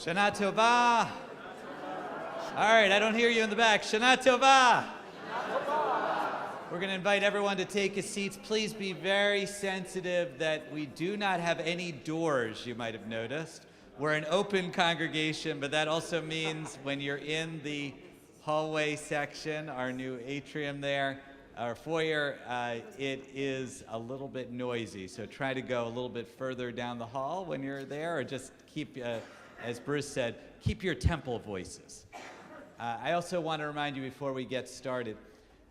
Shana Tova. All right, I don't hear you in the back. Shana Tova. We're going to invite everyone to take a seat. Please be very sensitive that we do not have any doors, you might have noticed. We're an open congregation, but that also means when you're in the hallway section, our new atrium there, our foyer, it is a little bit noisy. So try to go a little bit further down the hall when you're there, or just keep, as Bruce said, keep your temple voices. I also want to remind you before we get started,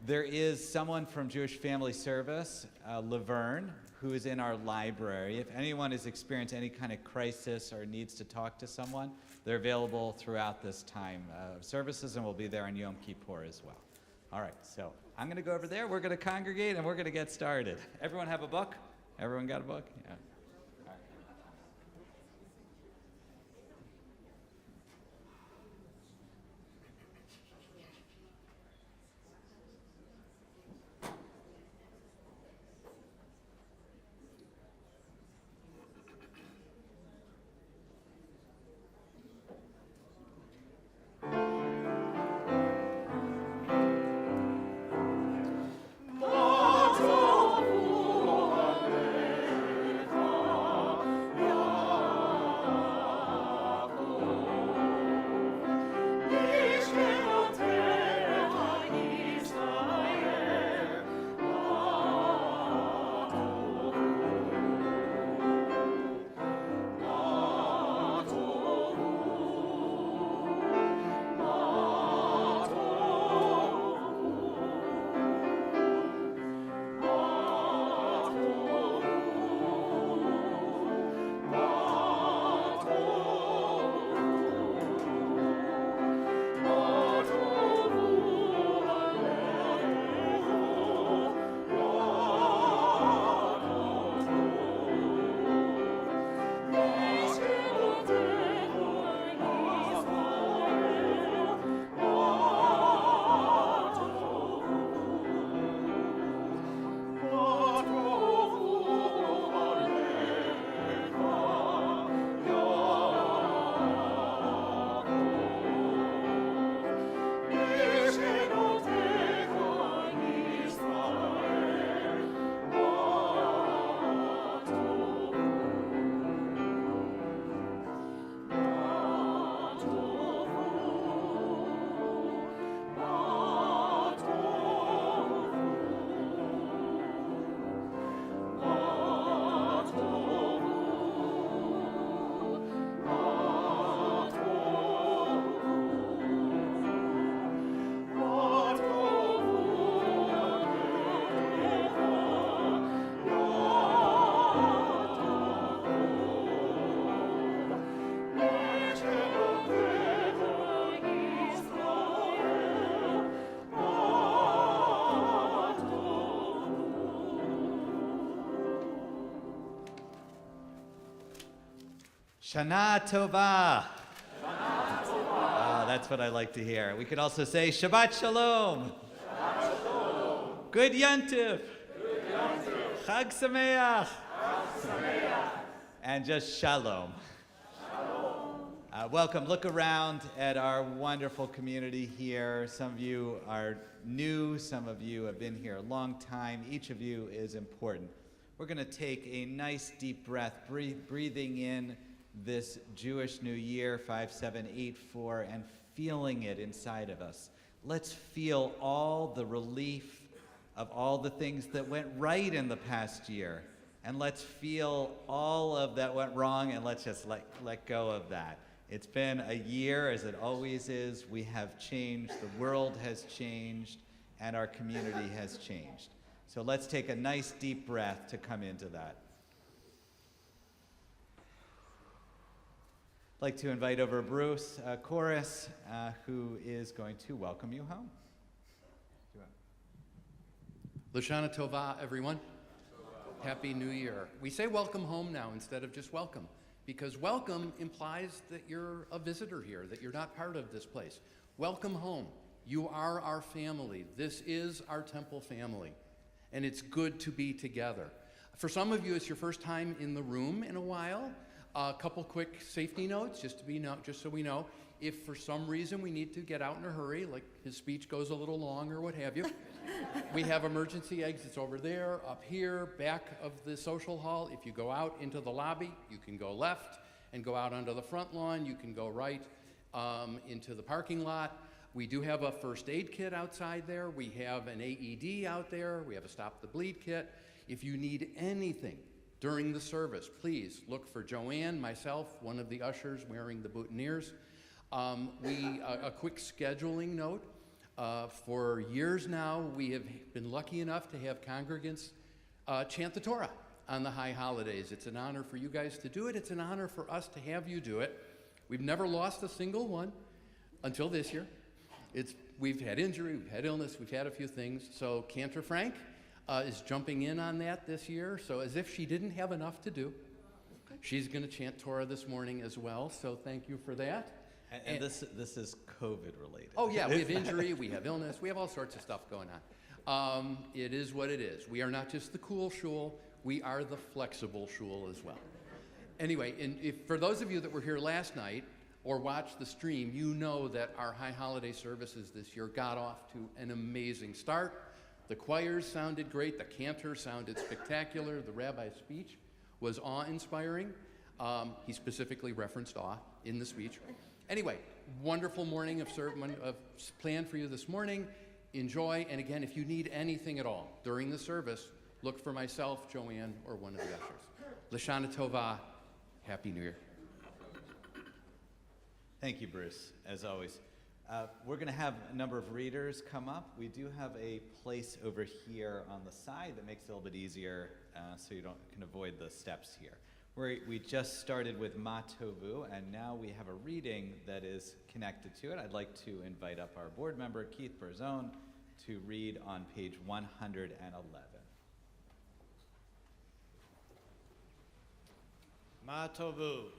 there is someone from Jewish Family Service, Laverne, who is in our library. If anyone has experienced any kind of crisis or needs to talk to someone, they're available throughout this time of services, and we'll be there on Yom Kippur as well. All right, so I'm going to go over there. We're going to congregate, and we're going to get started. Everyone have a book? Everyone got a book? Yeah. Shana Tova. Shana Tova. That's what I like to hear. We could also say Shabbat Shalom. Shabbat Shalom. Good Yantiv. Good Yantiv. Chag Sameach. Chag Sameach. And just Shalom. Shalom. Welcome. Look around at our wonderful community here. Some of you are new. Some of you have been here a long time. Each of you is important. We're going to take a nice deep breath, breathing in this Jewish New Year, 5784, and feeling it inside of us. Let's feel all the relief of all the things that went right in the past year, and let's feel all of that went wrong, and let's just let go of that. It's been a year, as it always is. We have changed, the world has changed, and our community has changed. So let's take a nice deep breath to come into that. I'd like to invite over Bruce Chorus, who is going to welcome you home. L'Shana Tova, everyone. Happy New Year. We say welcome home now instead of just welcome, because welcome implies that you're a visitor here, that you're not part of this place. Welcome home. You are our family. This is our temple family, and it's good to be together. For some of you, it's your first time in the room in a while. A couple quick safety notes, just so we know. If for some reason we need to get out in a hurry, like his speech goes a little long or what have you, we have emergency exits over there, up here, back of the social hall. If you go out into the lobby, you can go left and go out onto the front lawn. You can go right into the parking lot. We do have a first aid kit outside there. We have an AED out there. We have a Stop the Bleed kit. If you need anything during the service, please look for Joanne, myself, one of the ushers wearing the boutonnieres. A quick scheduling note. For years now, we have been lucky enough to have congregants chant the Torah on the high holidays. It's an honor for you guys to do it. It's an honor for us to have you do it. We've never lost a single one until this year. We've had injury, we've had illness, we've had a few things. So Cantor Frank is jumping in on that this year. So as if she didn't have enough to do, she's going to chant Torah this morning as well. So thank you for that. And this is COVID related. Oh yeah, we have injury, we have illness, we have all sorts of stuff going on. It is what it is. We are not just the cool shul, we are the flexible shul as well. Anyway, for those of you that were here last night or watched the stream, you know that our high holiday services this year got off to an amazing start. The choirs sounded great, the cantor sounded spectacular, the rabbi's speech was awe-inspiring. He specifically referenced awe in the speech. Anyway, wonderful morning of planned for you this morning. Enjoy, and again, if you need anything at all during the service, look for myself, Joanne, or one of the ushers. L'Shana Tova, Happy New Year. Thank you, Bruce, as always. We're going to have a number of readers come up. We do have a place over here on the side that makes it a little bit easier so you can avoid the steps here. We just started with Ma Tovu, and now we have a reading that is connected to it. I'd like to invite up our board member, Keith Berzone, to read on page 111. Ma Tovu,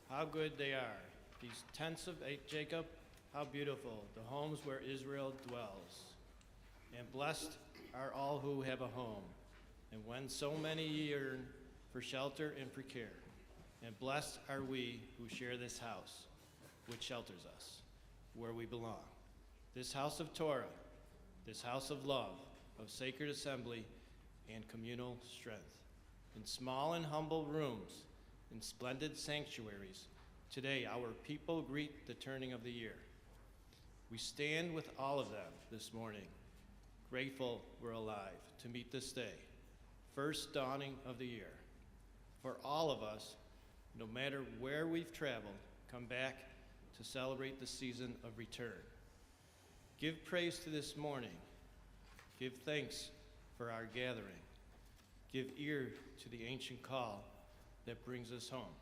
how good they are. These tents of Jacob, how beautiful, the homes where Israel dwells. And blessed are all who have a home, and when so many yearn for shelter and for care. And blessed are we who share this house, which shelters us, where we belong. This house of Torah, this house of love, of sacred assembly and communal strength. In small and humble rooms, in splendid sanctuaries, today our people greet the turning of the year. We stand with all of them this morning, grateful we're alive to meet this day, first dawning of the year. For all of us, no matter where we've traveled, come back to celebrate the season of return. Give praise to this morning. Give thanks for our gathering. Give ear to the ancient call that brings us home.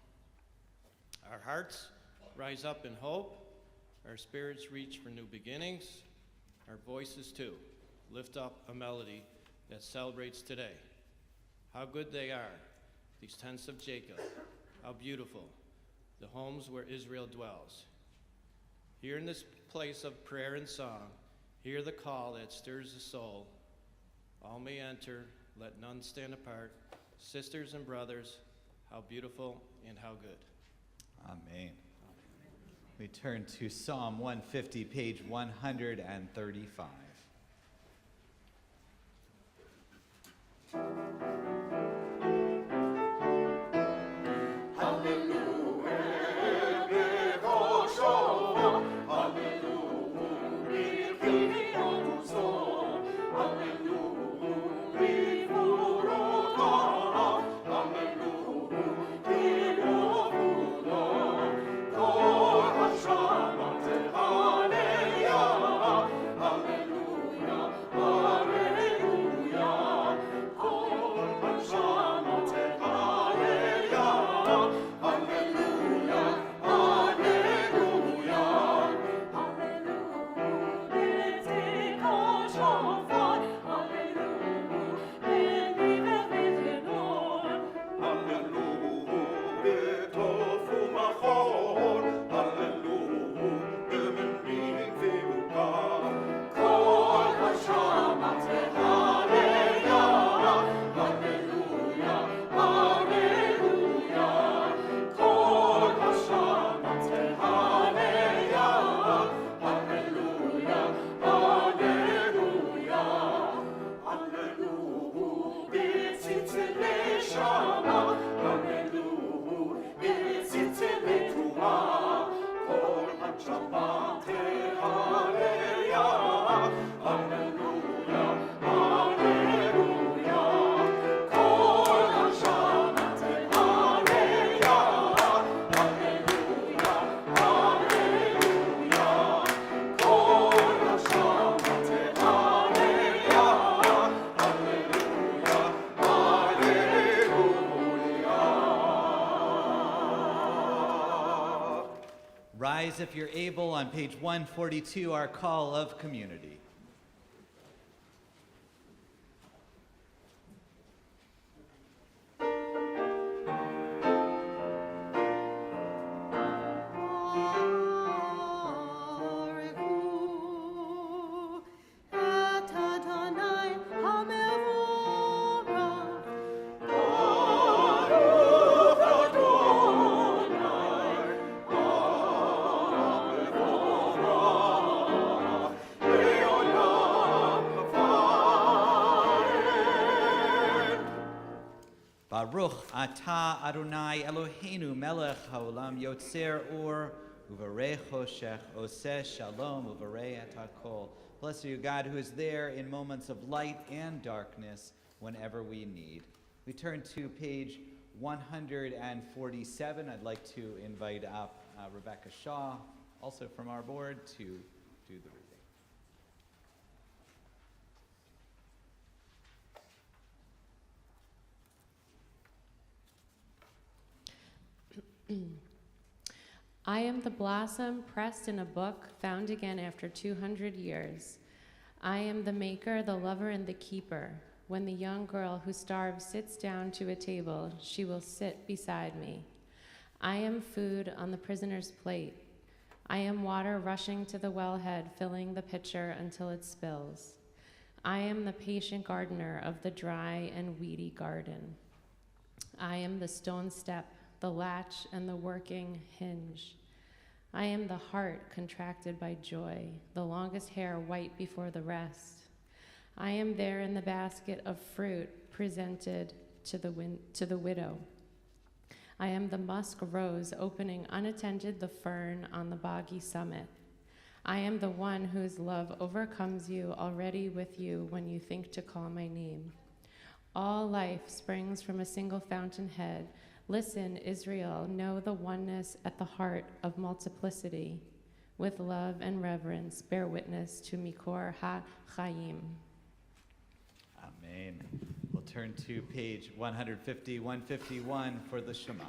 Our hearts rise up in hope. Our spirits reach for new beginnings. Our voices, too, lift up a melody that celebrates today. How good they are, these tents of Jacob. How beautiful, the homes where Israel dwells. Here in this place of prayer and song, hear the call that stirs the soul. All may enter, let none stand apart. Sisters and brothers, how beautiful and how good. Amen. We turn to Psalm 150, page 135. rise if you're able on page 142, our call of community. Baruch atah Adonai Eloheinu melech haolam yotzer or uvarei choshech oseh shalom uvarei et hakol. Blessed are you, God, who is there in moments of light and darkness whenever we need. We turn to page 147. I'd like to invite up Rebecca Shaw, also from our board, to do the reading. I am the blossom pressed in a book, found again after 200 years. I am the maker, the lover, and the keeper. When the young girl who starves sits down to a table, she will sit beside me. I am food on the prisoner's plate. I am water rushing to the wellhead, filling the pitcher until it spills. I am the patient gardener of the dry and weedy garden. I am the stone step, the latch, and the working hinge. I am the heart contracted by joy, the longest hair white before the rest. I am there in the basket of fruit presented to the widow. I am the musk rose opening unattended the fern on the boggy summit. I am the one whose love overcomes you, already with you when you think to call my name. All life springs from a single fountainhead. Listen, Israel, know the oneness at the heart of multiplicity. With love and reverence, bear witness to Mikor HaChaim. Amen. We'll turn to page 150, 151 for the Shema.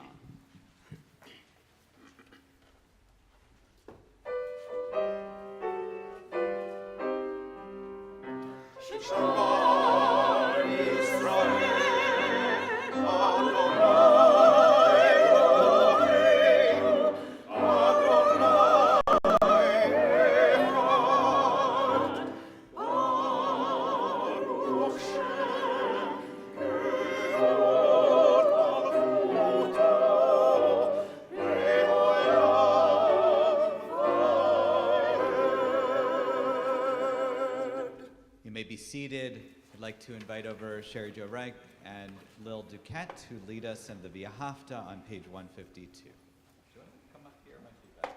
Seated. I'd like to invite over Sherry Jo Reich and Lil Duquette to lead us in the Via Hafta on page 152. Do you want to come up here? Might be better.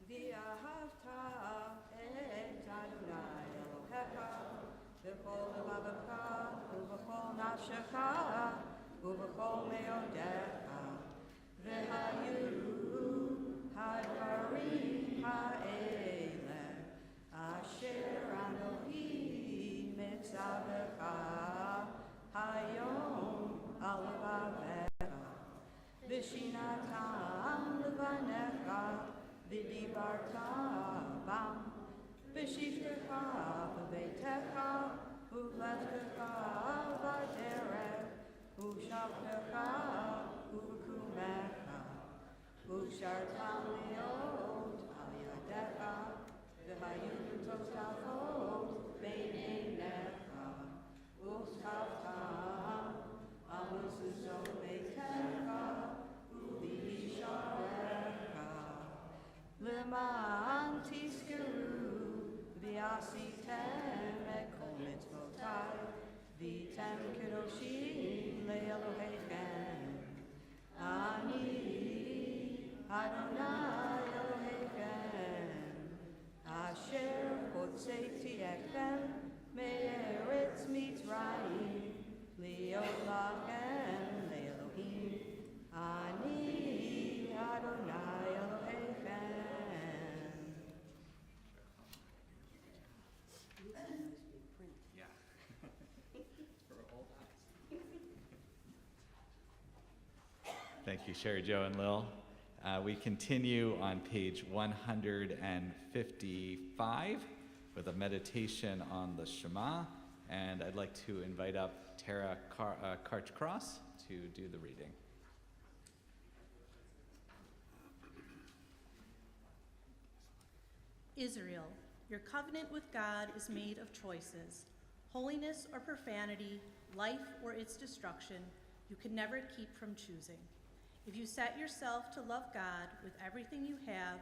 Via Hafta et Adonai Elohecha v'chol levavecha uv'chol nafshecha uv'chol meodecha v'hayu ha'dvarim ha'eleh asher Anohi mitzavecha hayom al levavecha v'shinatam levanecha v'dibarta bam v'shivtecha v'beitecha u'leftecha v'derech u'shavtecha u'kumecha u'shartam liot al yadecha v'hayu tostafot bein einecha u'schavtam al mezuzot beitecha u'visharecha Leman tizkeru v'asitem et kol mitzvotai v'tem kedoshim le'Elohechem Ani Adonai Elohechem Asher hotzeti echem me'eretz Mitzrayim liot lachem le'Elohim Ani Adonai Elohechem. Thank you, Sherry, Joe, and Lil. We continue on page 155 with a meditation on the Shema, and I'd like to invite up Tara Karch-Cross to do the reading. Israel, your covenant with God is made of choices. Holiness or profanity, life or its destruction, you can never keep from choosing. If you set yourself to love God with everything you have,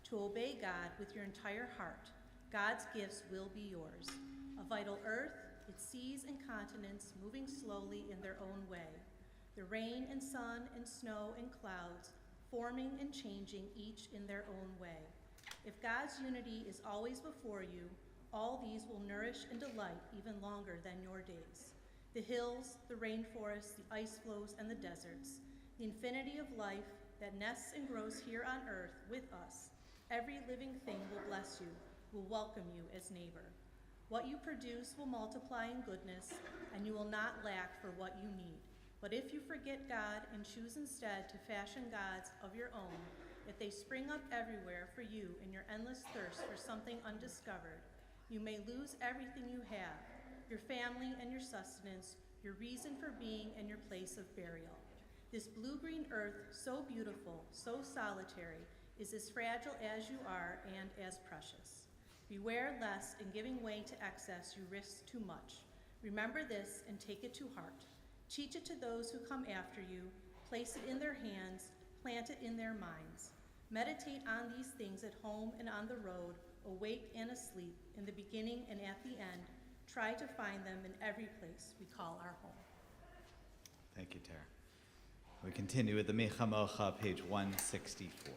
to obey God with your entire heart, God's gifts will be yours. A vital earth, its seas and continents moving slowly in their own way. The rain and sun and snow and clouds forming and changing each in their own way. If God's unity is always before you, all these will nourish and delight even longer than your days. The hills, the rainforests, the ice flows, and the deserts, the infinity of life that nests and grows here on earth with us. Every living thing will bless you, will welcome you as neighbor. What you produce will multiply in goodness, and you will not lack for what you need. But if you forget God and choose instead to fashion gods of your own, if they spring up everywhere for you in your endless thirst for something undiscovered, you may lose everything you have, your family and your sustenance, your reason for being and your place of burial. This blue-green earth, so beautiful, so solitary, is as fragile as you are and as precious. Beware lest in giving way to excess you risk too much. Remember this and take it to heart. Teach it to those who come after you, place it in their hands, plant it in their minds. Meditate on these things at home and on the road, awake and asleep, in the beginning and at the end. Try to find them in every place we call our home. Thank you, Tara. We continue with the Micha Mocha, page 164.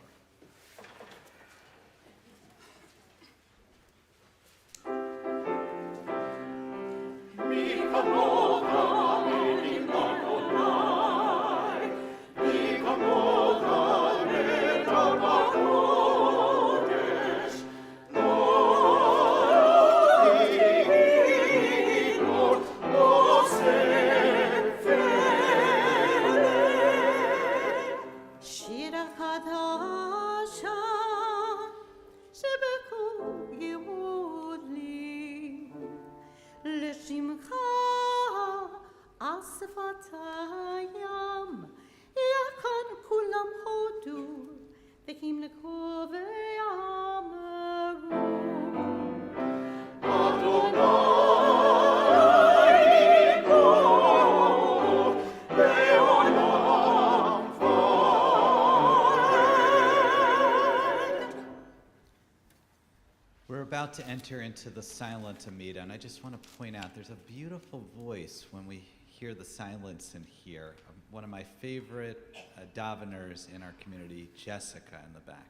We're about to enter into the silent Amida, and I just want to point out there's a beautiful voice when we hear the silence in here. One of my favorite daveners in our community, Jessica, in the back.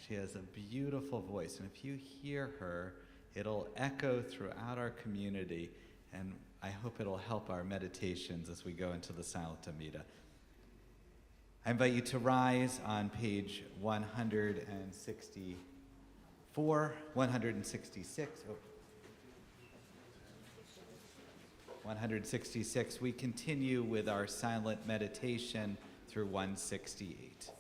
She has a beautiful voice, and if you hear her, it'll echo throughout our community, and I hope it'll help our meditations as we go into the silent Amida. I invite you to rise on page 164, 166. 166. We continue with our silent meditation through 168.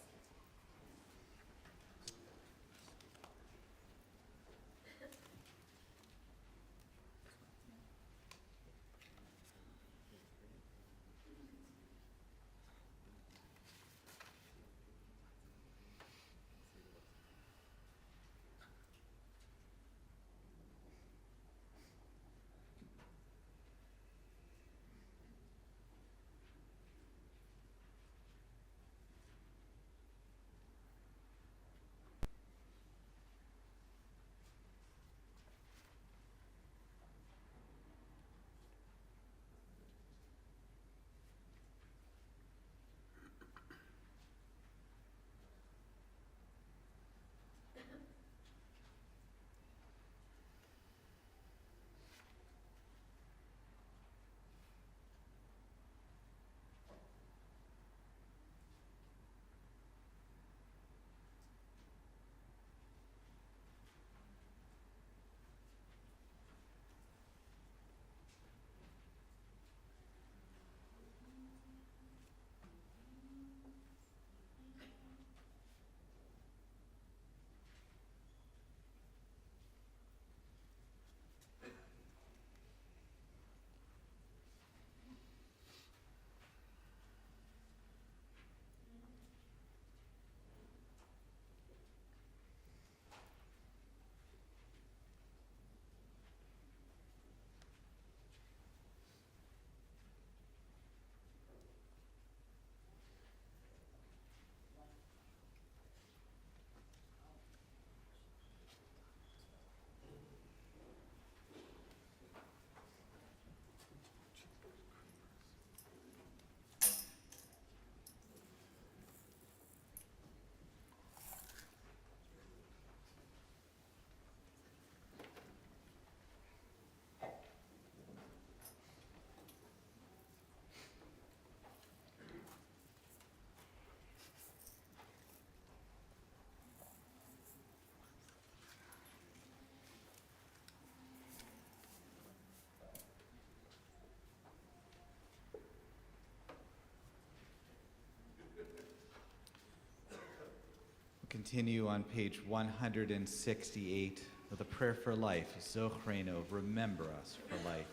continue on page 168 with a prayer for life, Zochreno, remember us for life.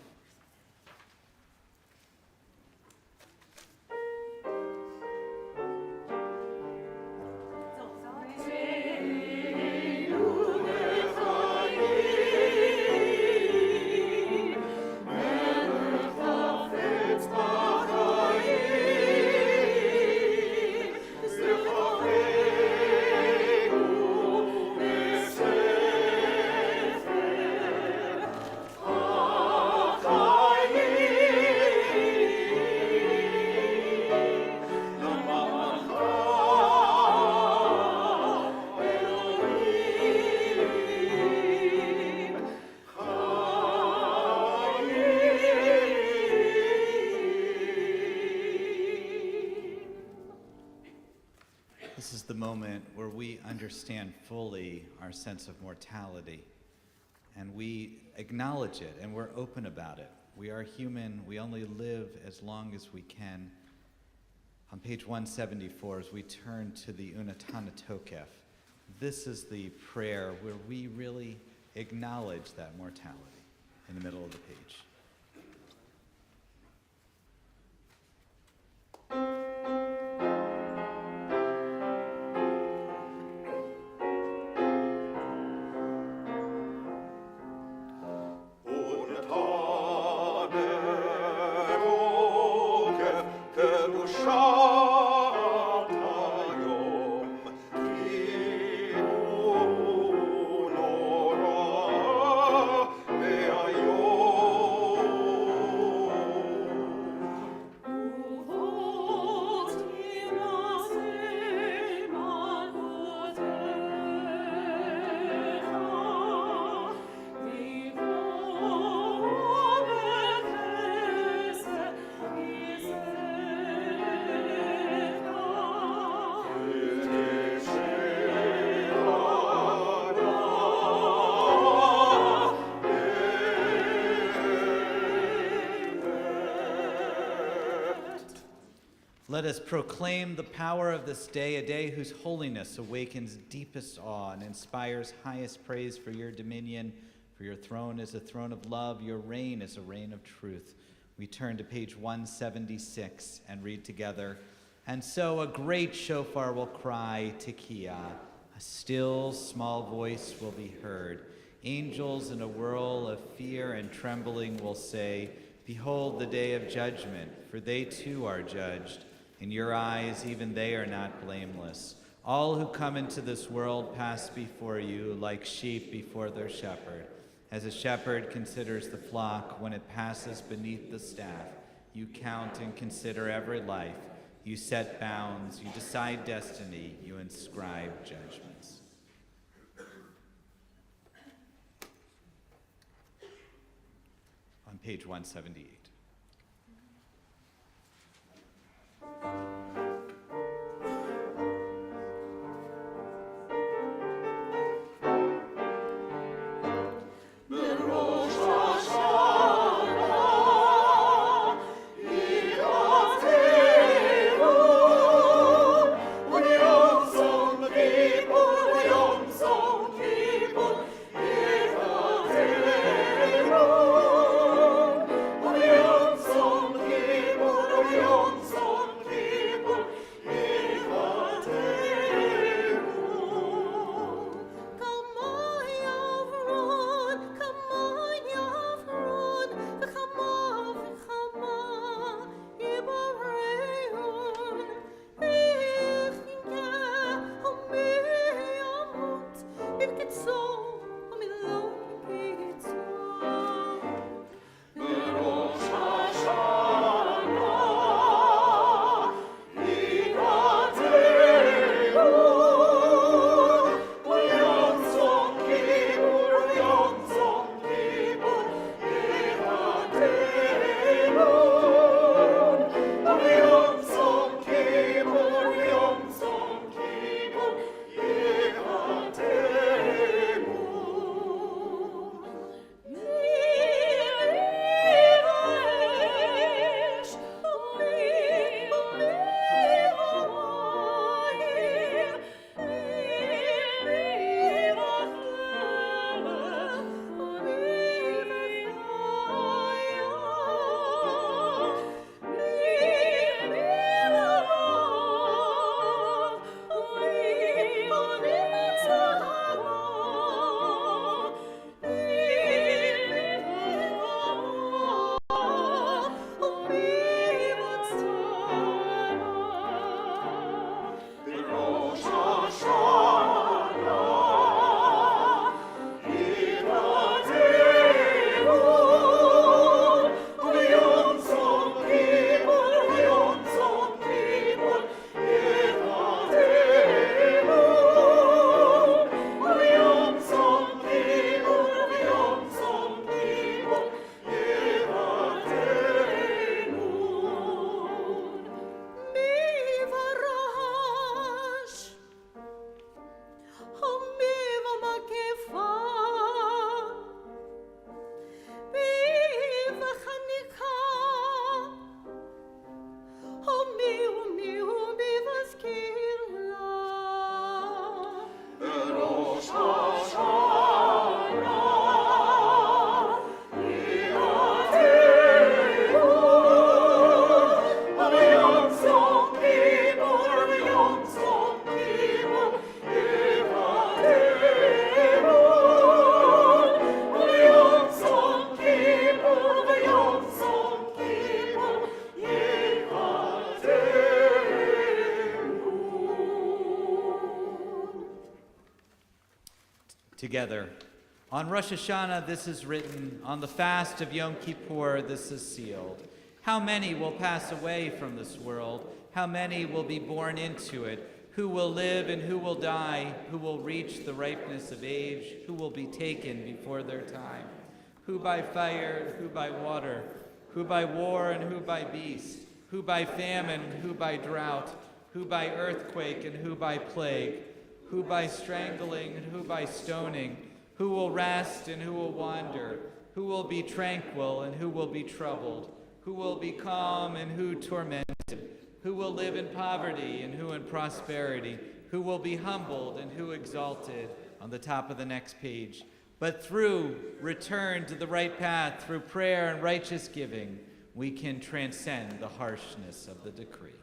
This is the moment where we understand fully our sense of mortality, and we acknowledge it, and we're open about it. We are human. We only live as long as we can. On page 174, as we turn to the Unatana Tokef, this is the prayer where we really acknowledge that mortality in the middle of the page. Let us proclaim the power of this day, a day whose holiness awakens deepest awe and inspires highest praise for your dominion. For your throne is a throne of love, your reign is a reign of truth. We turn to page 176 and read together. And so a great shofar will cry, Tekiah. A still, small voice will be heard. Angels in a whirl of fear and trembling will say, behold the day of judgment, for they too are judged. In your eyes, even they are not blameless. All who come into this world pass before you like sheep before their shepherd. As a shepherd considers the flock when it passes beneath the staff, you count and consider every life. You set bounds, you decide destiny, you inscribe judgments. On page 178. Oh, together. On Rosh Hashanah, this is written. On the fast of Yom Kippur, this is sealed. How many will pass away from this world? How many will be born into it? Who will live and who will die? Who will reach the ripeness of age? Who will be taken before their time? Who by fire, who by water? Who by war and who by beast? Who by famine, who by drought? Who by earthquake and who by plague? Who by strangling and who by stoning? Who will rest and who will wander? Who will be tranquil and who will be troubled? Who will be calm and who tormented? Who will live in poverty and who in prosperity? Who will be humbled and who exalted? On the top of the next page. But through return to the right path, through prayer and righteous giving, we can transcend the harshness of the decree.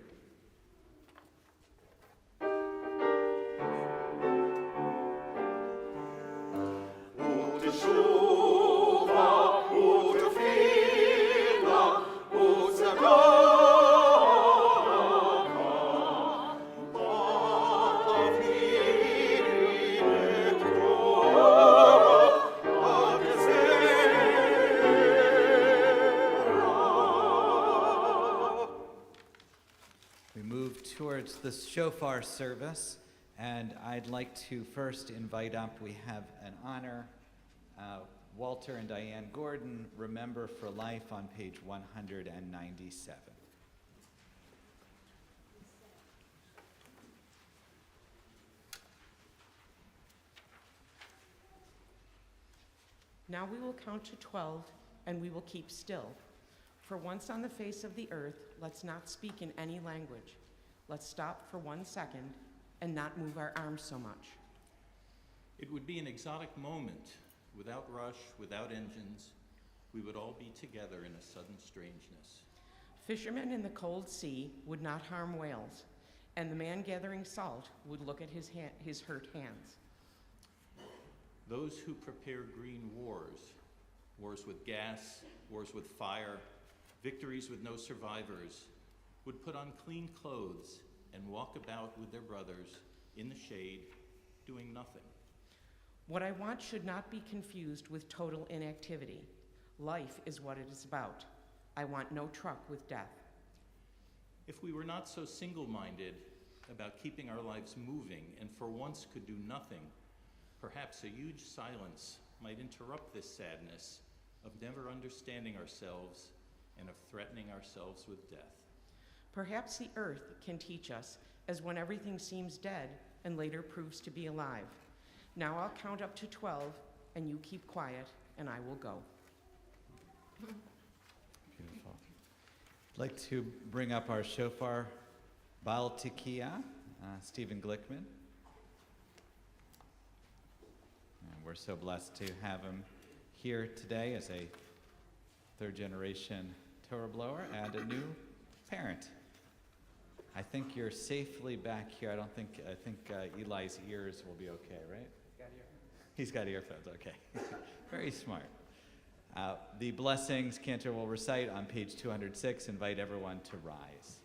Towards the shofar service, and I'd like to first invite up, we have an honor, Walter and Diane Gordon, Remember for Life on page 197. Now we will count to 12, and we will keep still. For once on the face of the earth, let's not speak in any language. Let's stop for 1 second and not move our arms so much. It would be an exotic moment. Without rush, without engines, we would all be together in a sudden strangeness. Fishermen in the cold sea would not harm whales, and the man gathering salt would look at his hurt hands. Those who prepare green wars, wars with gas, wars with fire, victories with no survivors, would put on clean clothes and walk about with their brothers in the shade, doing nothing. What I want should not be confused with total inactivity. Life is what it is about. I want no truck with death. If we were not so single-minded about keeping our lives moving and for once could do nothing, perhaps a huge silence might interrupt this sadness of never understanding ourselves and of threatening ourselves with death. Perhaps the earth can teach us, as when everything seems dead and later proves to be alive. Now I'll count up to 12, and you keep quiet, and I will go. Beautiful. I'd like to bring up our shofar, Baal Tikiya, Stephen Glickman. And we're so blessed to have him here today as a third-generation Torah blower and a new parent. I think you're safely back here. I think Eli's ears will be okay, right? He's got earphones, okay. Very smart. The blessings Cantor will recite on page 206. Invite everyone to rise.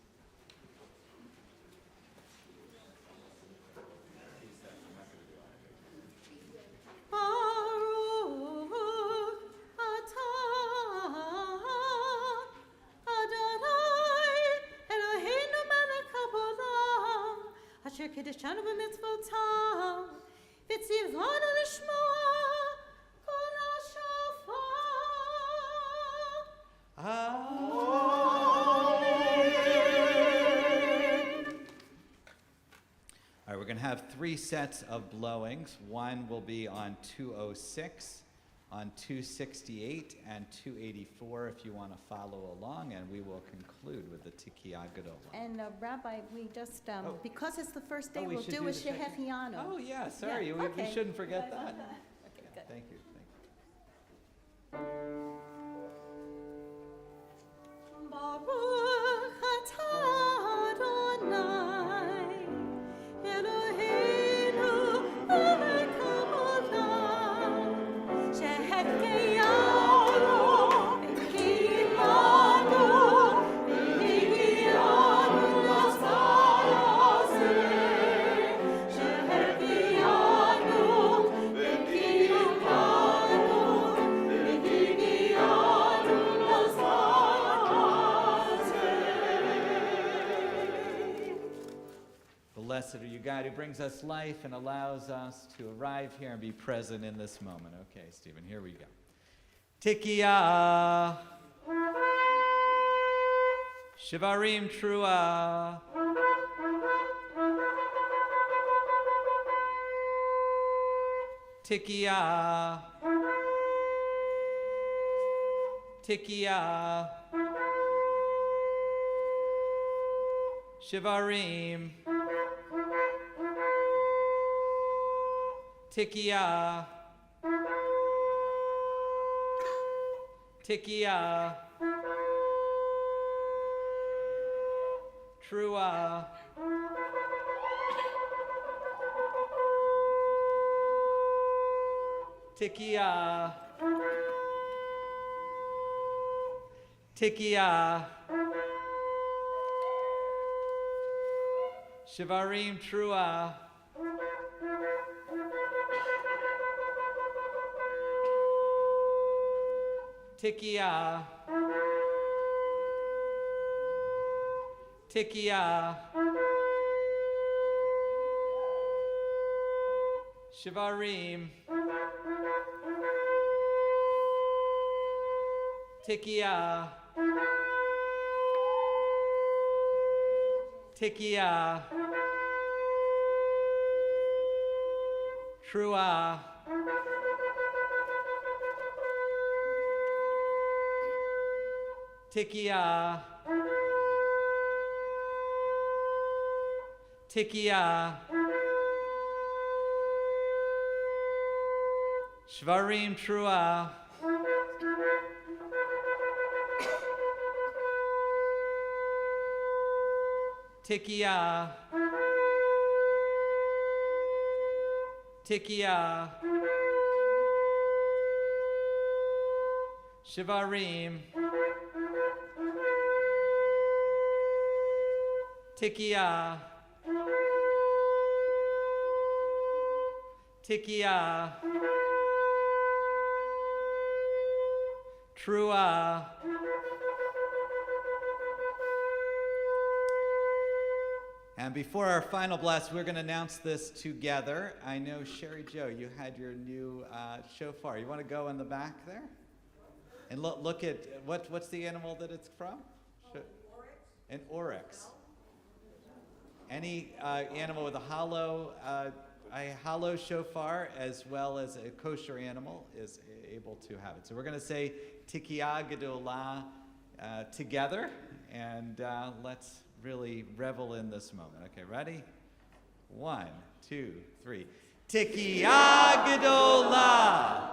אשר קדשנו במצוותיו, וציוונו לשמוע קול השופר. All right, we're going to have 3 sets of blowings. One will be on 206, on 268, and 284 if you want to follow along, and we will conclude with the Tikiyah Gedolah. And Rabbi, we just, because it's the first day, we we'll should do do a the second. Shehechianu. Oh, yeah, sorry, Yeah, we okay. shouldn't forget that. Okay, good. Thank you. Baruch atah Adonai, Eloheinu melech haolam, שהחיינו וקיימנו והגיענו לצד הזה, שהחיינו וקיימנו blessed are you, God, who brings us life and allows us to arrive here and be present in this moment. Okay, Stephen, here we go. Tikia. Shivarim Trua. Tikia. Tikia. Shivarim. Tikia. Tikia. Trua. Tikia. Tikia. Shivarim Trua. Tikia. Tikia. Shivarim. Tikia. Tikia. Trua. Tikia. Tikia. Shvarim Trua. Tikia. Tikia. Shivarim. Tikia. Tikia. Trua. And before our final blast, we're going to announce this together. I know, Sherry Joe, you had your new shofar. You want to go in the back there? And look at, what's the animal that it's from? An oryx. Any animal with a hollow shofar as well as a kosher animal is able to have it. So we're going to say Tikia Gedolah together, and let's really revel in this moment. Okay, ready? 1, 2, 3. Tikia Gedolah.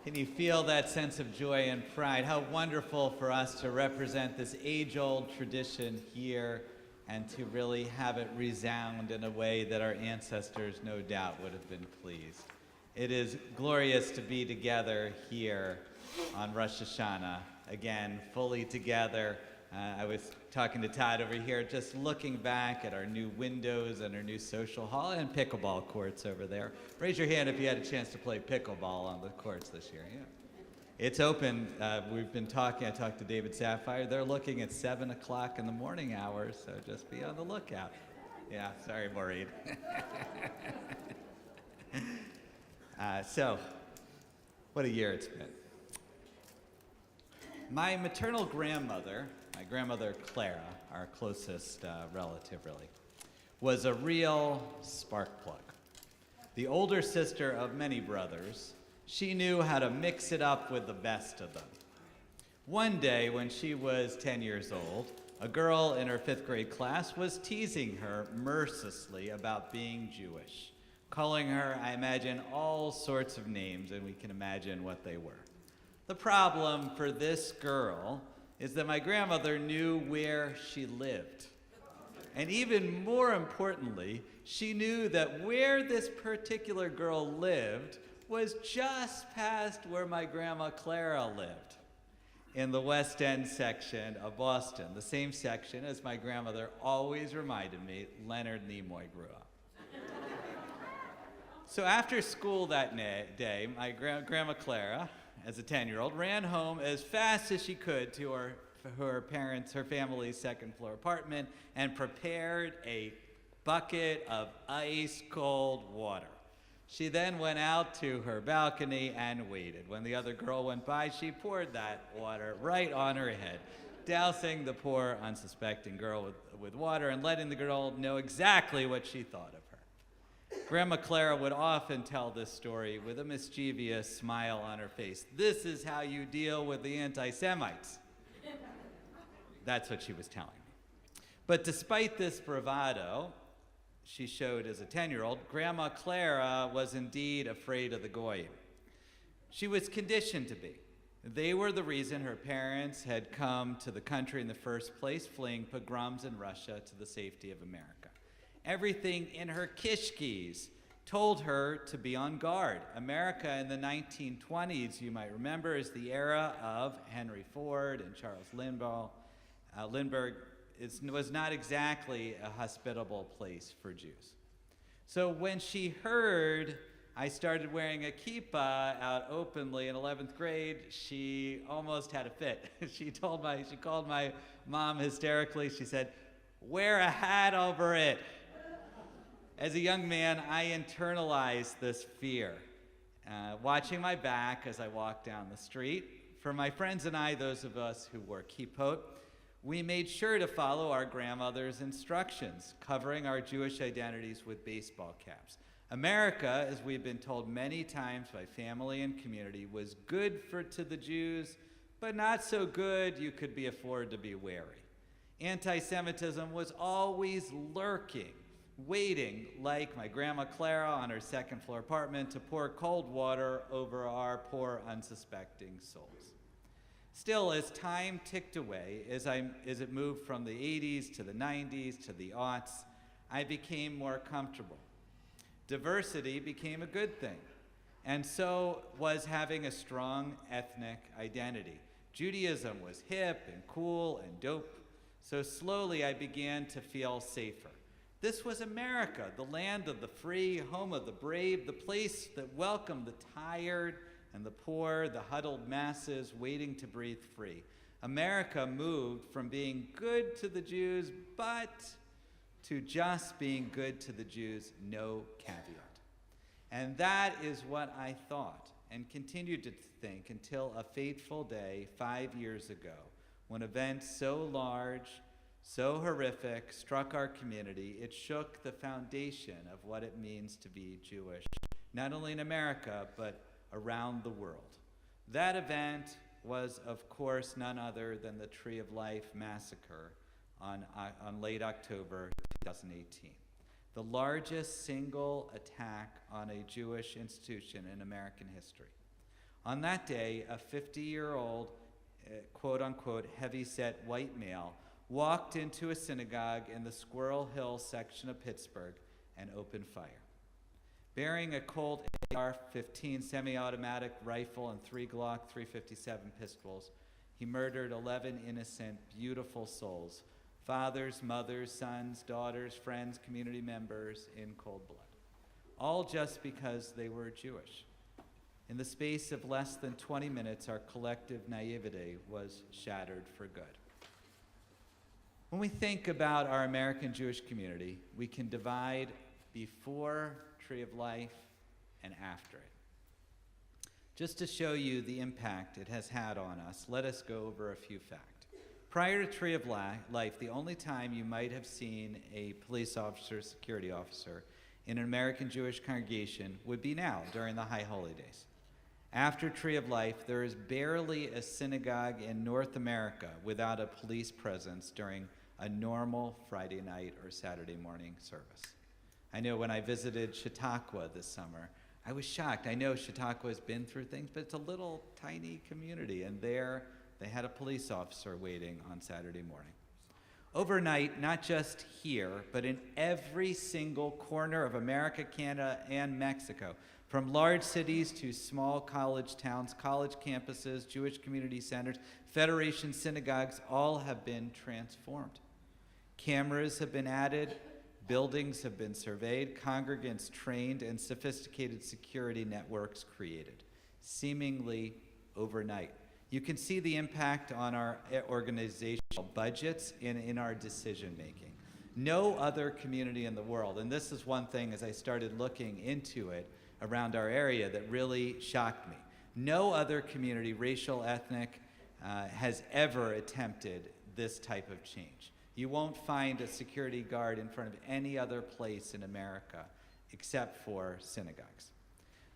Can you feel that sense of joy and pride? How wonderful for us to represent this age-old tradition here and to really have it resound in a way that our ancestors no doubt would have been pleased. It is glorious to be together here on Rosh Hashanah, again, fully together. I was talking to Todd over here, just looking back at our new windows and our new social hall and pickleball courts over there. Raise your hand if you had a chance to play pickleball on the courts this year. Yeah. It's open. We've been talking. I talked to David Sapphire. They're looking at 7 o'clock in the morning hours, so just be on the lookout. Yeah, sorry, Maureen. So, what a year it's been. My maternal grandmother, my grandmother Clara, our closest relative really, was a real spark plug. The older sister of many brothers, she knew how to mix it up with the best of them. One day when she was 10 years old, a girl in her 5th grade class was teasing her mercilessly about being Jewish, calling her, I imagine, all sorts of names, and we can imagine what they were. The problem for this girl is that my grandmother knew where she lived. And even more importantly, she knew that where this particular girl lived was just past where my grandma Clara lived, in the West End section of Boston, the same section as my grandmother always reminded me Leonard Nimoy grew up. So after school that day, my grandma Clara, as a 10-year-old, ran home as fast as she could to her family's second-floor apartment and prepared a bucket of ice-cold water. She then went out to her balcony and waited. When the other girl went by, she poured that water right on her head, dousing the poor, unsuspecting girl with water and letting the girl know exactly what she thought of her. Grandma Clara would often tell this story with a mischievous smile on her face. This is how you deal with the anti-Semites. That's what she was telling me. But despite this bravado she showed as a 10-year-old, Grandma Clara was indeed afraid of the Goyim. She was conditioned to be. They were the reason her parents had come to the country in the first place, fleeing pogroms in Russia to the safety of America. Everything in her kishkis told her to be on guard. America in the 1920s, you might remember, is the era of Henry Ford and Charles Lindbergh. Was not exactly a hospitable place for Jews. So when she heard I started wearing a kippah out openly in 11th grade, she almost had a fit. She called my mom hysterically. She said, "Wear a hat over it." As a young man, I internalized this fear, watching my back as I walked down the street. For my friends and I, those of us who wore kippot, we made sure to follow our grandmother's instructions, covering our Jewish identities with baseball caps. America, as we've been told many times by family and community, was good to the Jews, but not so good you could afford to be wary. Anti-Semitism was always lurking, waiting, like my grandma Clara on her second-floor apartment, to pour cold water over our poor, unsuspecting souls. Still, as time ticked away, as it moved from the 80s to the 90s to the aughts, I became more comfortable. Diversity became a good thing, and so was having a strong ethnic identity. Judaism was hip and cool and dope, so slowly I began to feel safer. This was America, the land of the free, home of the brave, the place that welcomed the tired and the poor, the huddled masses waiting to breathe free. America moved from being good to the Jews, but to just being good to the Jews, no caveat. And that is what I thought and continued to think until a fateful day 5 years ago, when events so large, so horrific struck our community, it shook the foundation of what it means to be Jewish, not only in America, but around the world. That event was, of course, none other than the Tree of Life massacre on late October 2018, the largest single attack on a Jewish institution in American history. On that day, a 50-year-old, quote-unquote, heavy-set white male walked into a synagogue in the Squirrel Hill section of Pittsburgh and opened fire. Bearing a Colt AR-15 semi-automatic rifle and 3 Glock 357 pistols, he murdered 11 innocent, beautiful souls, fathers, mothers, sons, daughters, friends, community members, in cold blood, all just because they were Jewish. In the space of less than 20 minutes, our collective naivete was shattered for good. When we think about our American Jewish community, we can divide before Tree of Life and after it. Just to show you the impact it has had on us, let us go over a few facts. Prior to Tree of Life, the only time you might have seen a police officer, security officer, in an American Jewish congregation would be now, during the High Holy Days. After Tree of Life, there is barely a synagogue in North America without a police presence during a normal Friday night or Saturday morning service. I know when I visited Chautauqua this summer, I was shocked. I know Chautauqua has been through things, but it's a little tiny community, and there they had a police officer waiting on Saturday morning. Overnight, not just here, but in every single corner of America, Canada, and Mexico, from large cities to small college towns, college campuses, Jewish community centers, Federation synagogues, all have been transformed. Cameras have been added, buildings have been surveyed, congregants trained, and sophisticated security networks created, seemingly overnight. You can see the impact on our organizational budgets and in our decision making. No other community in the world, and this is one thing as I started looking into it around our area that really shocked me. No other community, racial, ethnic, has ever attempted this type of change. You won't find a security guard in front of any other place in America except for synagogues.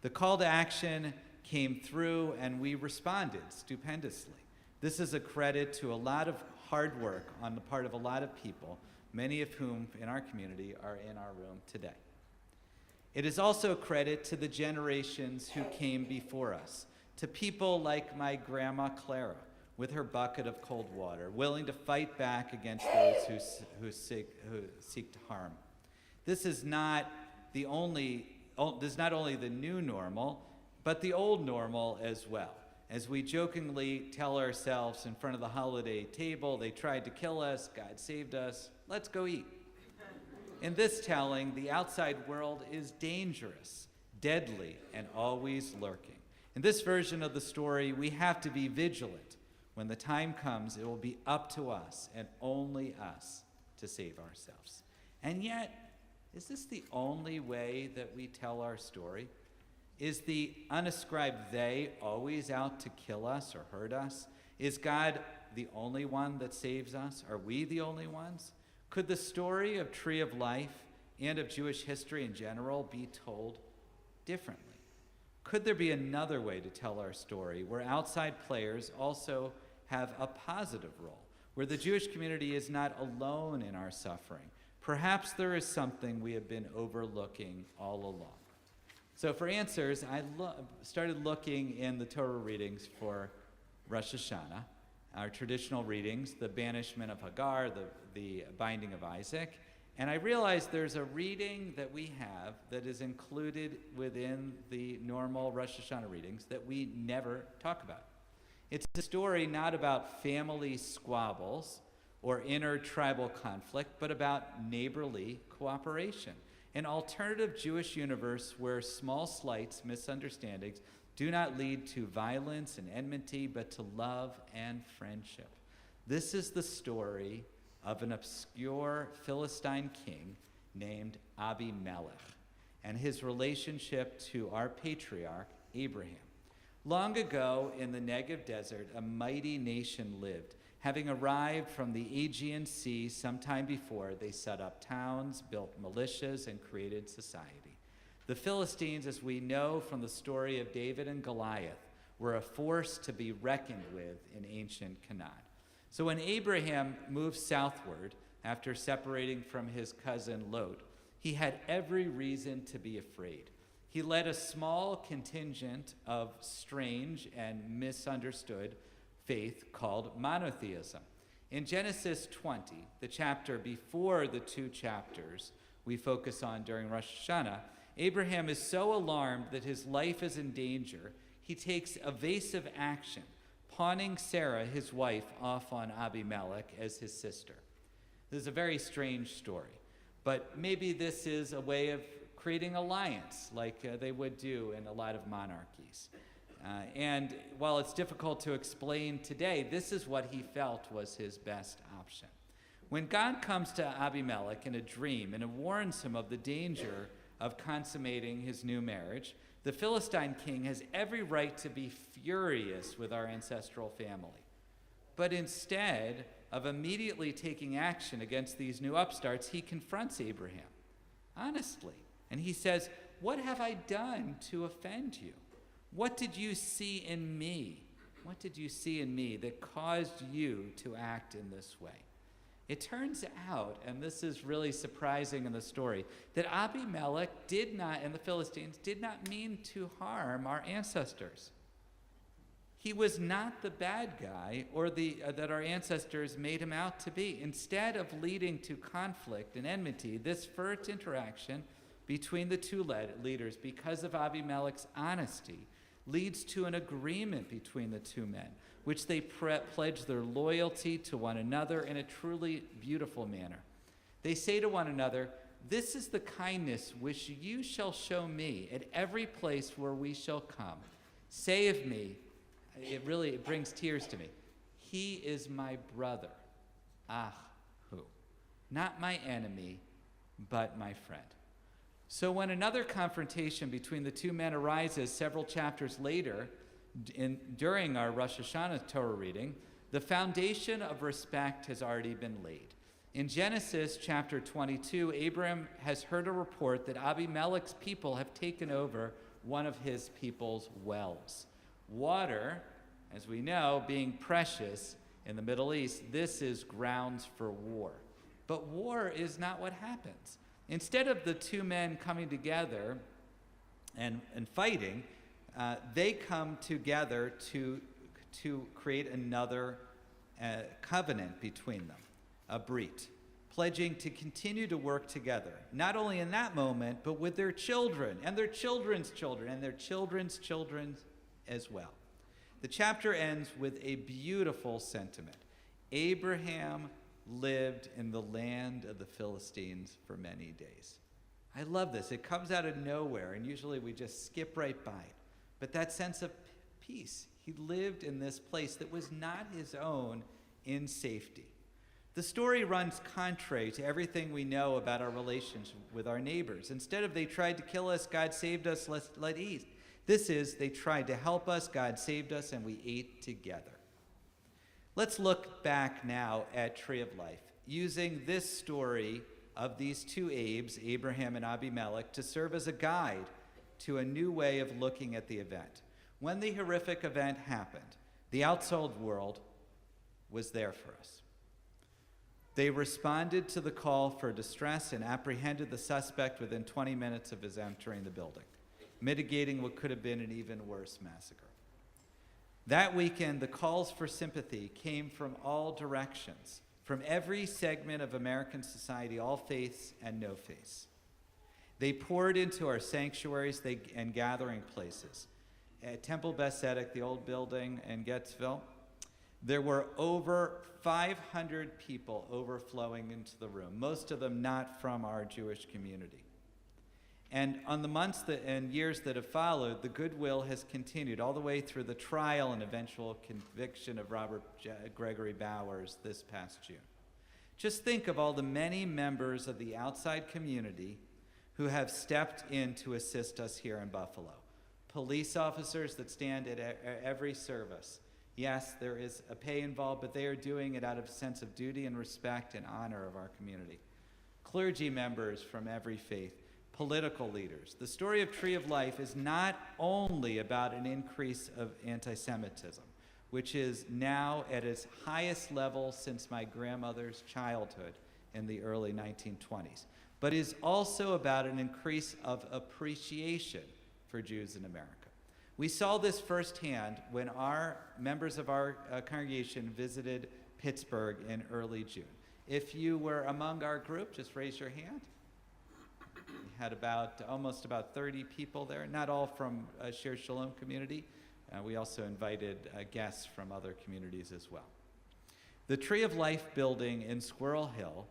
The call to action came through and we responded stupendously. This is a credit to a lot of hard work on the part of a lot of people, many of whom in our community are in our room today. It is also a credit to the generations who came before us, to people like my grandma Clara, with her bucket of cold water, willing to fight back against those who seek to harm. This is not only the new normal, but the old normal as well. As we jokingly tell ourselves in front of the holiday table, they tried to kill us, God saved us, let's go eat. In this telling, the outside world is dangerous, deadly, and always lurking. In this version of the story, we have to be vigilant. When the time comes, it will be up to us and only us to save ourselves. And yet, is this the only way that we tell our story? Is the unascribed they always out to kill us or hurt us? Is God the only one that saves us? Are we the only ones? Could the story of Tree of Life and of Jewish history in general be told differently? Could there be another way to tell our story where outside players also have a positive role, where the Jewish community is not alone in our suffering? Perhaps there is something we have been overlooking all along. So for answers, I started looking in the Torah readings for Rosh Hashanah, our traditional readings, the banishment of Hagar, the binding of Isaac, and I realized there's a reading that we have that is included within the normal Rosh Hashanah readings that we never talk about. It's a story not about family squabbles or inter-tribal conflict, but about neighborly cooperation. An alternative Jewish universe where small slights, misunderstandings, do not lead to violence and enmity, but to love and friendship. This is the story of an obscure Philistine king named Abimelech and his relationship to our patriarch, Abraham. Long ago in the Negev desert, a mighty nation lived. Having arrived from the Aegean Sea sometime before, they set up towns, built militias, and created society. The Philistines, as we know from the story of David and Goliath, were a force to be reckoned with in ancient Canaan. So when Abraham moved southward after separating from his cousin Lot, he had every reason to be afraid. He led a small contingent of strange and misunderstood faith called monotheism. In Genesis 20, the chapter before the 2 chapters we focus on during Rosh Hashanah, Abraham is so alarmed that his life is in danger, he takes evasive action, pawning Sarah, his wife, off on Abimelech as his sister. This is a very strange story, but maybe this is a way of creating alliance like they would do in a lot of monarchies. And while it's difficult to explain today, this is what he felt was his best option. When God comes to Abimelech in a dream and warns him of the danger of consummating his new marriage, the Philistine king has every right to be furious with our ancestral family. But instead of immediately taking action against these new upstarts, he confronts Abraham honestly. And he says, "What have I done to offend you? What did you see in me? What did you see in me that caused you to act in this way?" It turns out, and this is really surprising in the story, that Abimelech and the Philistines did not mean to harm our ancestors. He was not the bad guy or that our ancestors made him out to be. Instead of leading to conflict and enmity, this first interaction between the 2 leaders, because of Abimelech's honesty, leads to an agreement between the 2 men, which they pledge their loyalty to one another in a truly beautiful manner. They say to one another, "This is the kindness which you shall show me at every place where we shall come. Say of me," it brings tears to me, "He is my brother, Ahu, not my enemy, but my friend." So when another confrontation between the 2 men arises several chapters later, during our Rosh Hashanah Torah reading, the foundation of respect has already been laid. In Genesis chapter 22, Abraham has heard a report that Abimelech's people have taken over one of his people's wells. Water, as we know, being precious in the Middle East, this is grounds for war. But war is not what happens. Instead of the 2 men coming together and fighting, they come together to create another covenant between them, a brit, pledging to continue to work together, not only in that moment, but with their children and their children's children and their children's children as well. The chapter ends with a beautiful sentiment. Abraham lived in the land of the Philistines for many days. I love this. It comes out of nowhere, and usually we just skip right by it. But that sense of peace, he lived in this place that was not his own in safety. The story runs contrary to everything we know about our relationship with our neighbors. Instead of "they tried to kill us, God saved us, let's eat." This is, "they tried to help us, God saved us, and we ate together." Let's look back now at Tree of Life, using this story of these 2 Abes, Abraham and Abimelech, to serve as a guide to a new way of looking at the event. When the horrific event happened, the outside world was there for us. They responded to the call for distress and apprehended the suspect within 20 minutes of his entering the building, mitigating what could have been an even worse massacre. That weekend, the calls for sympathy came from all directions, from every segment of American society, all faiths and no faiths. They poured into our sanctuaries and gathering places. At Temple Besedek, the old building in Gettsville, there were over 500 people overflowing into the room, most of them not from our Jewish community. And on the months and years that have followed, the goodwill has continued all the way through the trial and eventual conviction of Robert Gregory Bowers this past June. Just think of all the many members of the outside community who have stepped in to assist us here in Buffalo. Police officers that stand at every service. Yes, there is a pay involved, but they are doing it out of a sense of duty and respect and honor of our community. Clergy members from every faith. Political leaders. The story of Tree of Life is not only about an increase of anti-Semitism, which is now at its highest level since my grandmother's childhood in the early 1920s, but is also about an increase of appreciation for Jews in America. We saw this firsthand when our members of our congregation visited Pittsburgh in early June. If you were among our group, just raise your hand. We had almost about 30 people there, not all from Shir Shalom community. We also invited guests from other communities as well. The Tree of Life building in Squirrel Hill,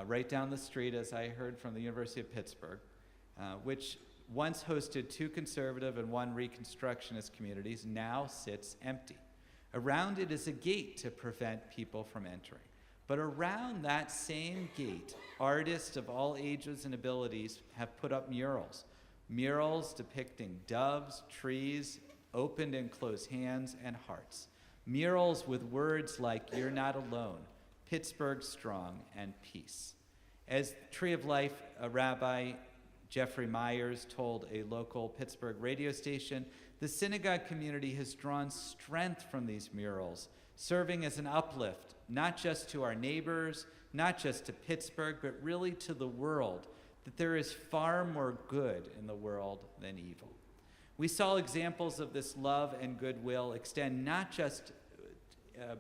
right down the street, as I heard from the University of Pittsburgh, which once hosted 2 conservative and 1 Reconstructionist communities, now sits empty. Around it is a gate to prevent people from entering. But around that same gate, artists of all ages and abilities have put up murals. Murals depicting doves, trees, opened and closed hands, and hearts. Murals with words like, "You're not alone," "Pittsburgh strong," and "peace." As Tree of Life Rabbi Jeffrey Myers told a local Pittsburgh radio station, the synagogue community has drawn strength from these murals, serving as an uplift, not just to our neighbors, not just to Pittsburgh, but really to the world, that there is far more good in the world than evil. We saw examples of this love and goodwill extend not just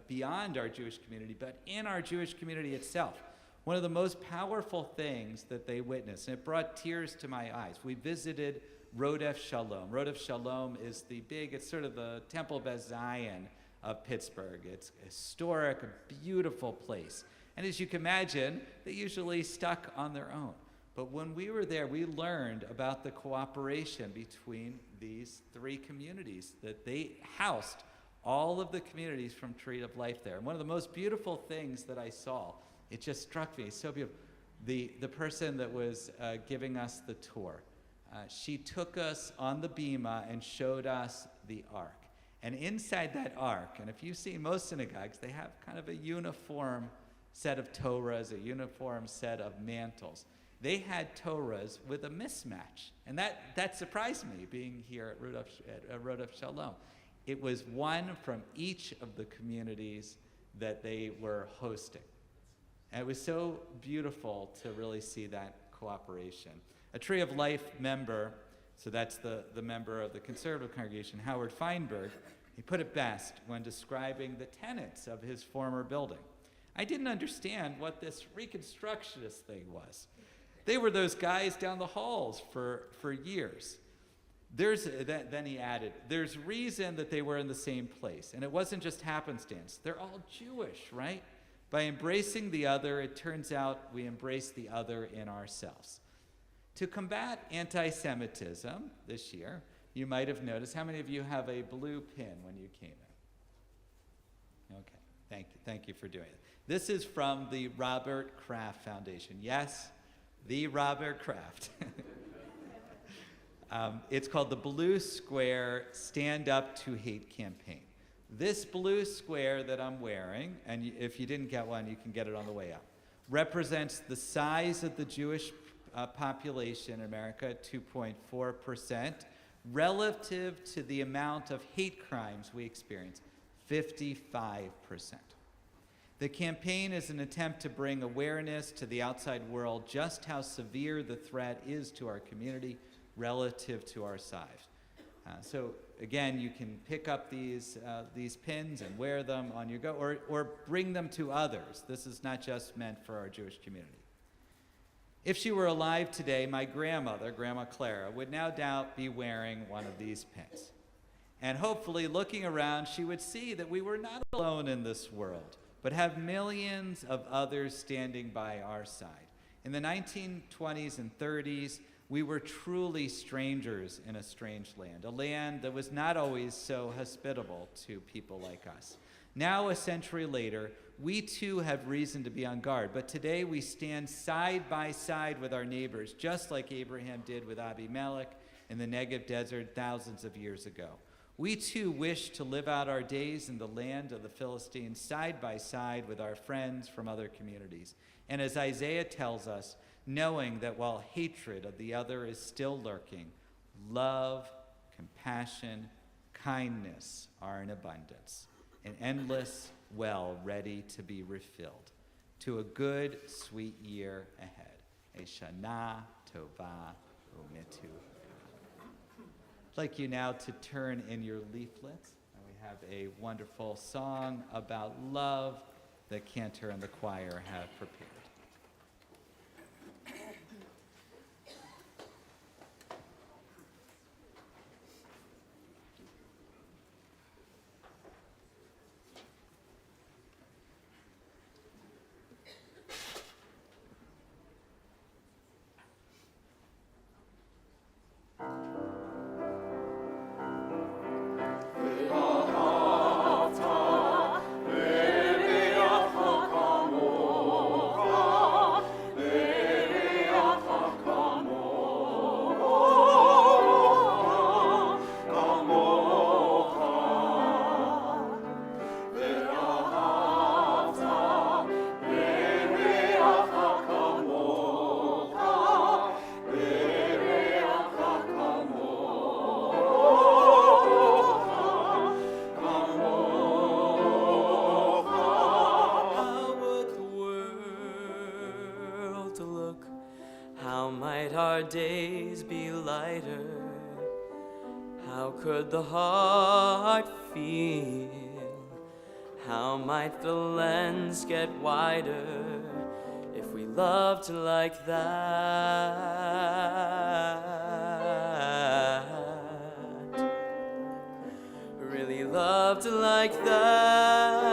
beyond our Jewish community, but in our Jewish community itself. One of the most powerful things that they witnessed, and it brought tears to my eyes. We visited Rodef Shalom. Rodef Shalom is it's sort of the Temple of Zion of Pittsburgh. It's historic, a beautiful place. And as you can imagine, they usually stuck on their own. But when we were there, we learned about the cooperation between these 3 communities, that they housed all of the communities from Tree of Life there. And one of the most beautiful things that I saw, it just struck me, so beautiful. The person that was giving us the tour, she took us on the bima and showed us the ark. And inside that ark, and if you've seen most synagogues, they have kind of a uniform set of Torahs, a uniform set of mantles. They had Torahs with a mismatch. And that surprised me, being here at Rodef Shalom. It was one from each of the communities that they were hosting. And it was so beautiful to really see that cooperation. A Tree of Life member, so that's the member of the conservative congregation, Howard Feinberg, he put it best when describing the tenets of his former building. "I didn't understand what this Reconstructionist thing was. They were those guys down the halls for years. Then he added, there's reason that they were in the same place, and it wasn't just happenstance. They're all Jewish, right? By embracing the other, it turns out we embrace the other in ourselves." To combat anti-Semitism this year, you might have noticed, how many of you have a blue pin when you came in? Okay, thank you for doing it. This is from the Robert Kraft Foundation. Yes, the Robert Kraft. It's called the Blue Square Stand Up to Hate Campaign. This blue square that I'm wearing, and if you didn't get one, you can get it on the way up, represents the size of the Jewish population in America, 2.4%, relative to the amount of hate crimes we experience, 55%. The campaign is an attempt to bring awareness to the outside world just how severe the threat is to our community relative to our size. So again, you can pick up these pins and wear them on your go, or bring them to others. This is not just meant for our Jewish community. If she were alive today, my grandmother, Grandma Clara, would no doubt be wearing one of these pins. And hopefully, looking around, she would see that we were not alone in this world, but have millions of others standing by our side. In the 1920s and 30s, we were truly strangers in a strange land, a land that was not always so hospitable to people like us. Now, a century later, we too have reason to be on guard, but today we stand side by side with our neighbors, just like Abraham did with Abimelech in the Negev desert thousands of years ago. We too wish to live out our days in the land of the Philistines side by side with our friends from other communities. And as Isaiah tells us, knowing that while hatred of the other is still lurking, love, compassion, kindness are in abundance, an endless well ready to be refilled. To a good, sweet year ahead. Hashanah Tova Umetu. I'd like you now to turn in your leaflets. And we have a wonderful song about love that Cantor and the choir have prepared. Days be lighter? How could the heart feel? How might the lens get wider if we loved like that? Really loved like that?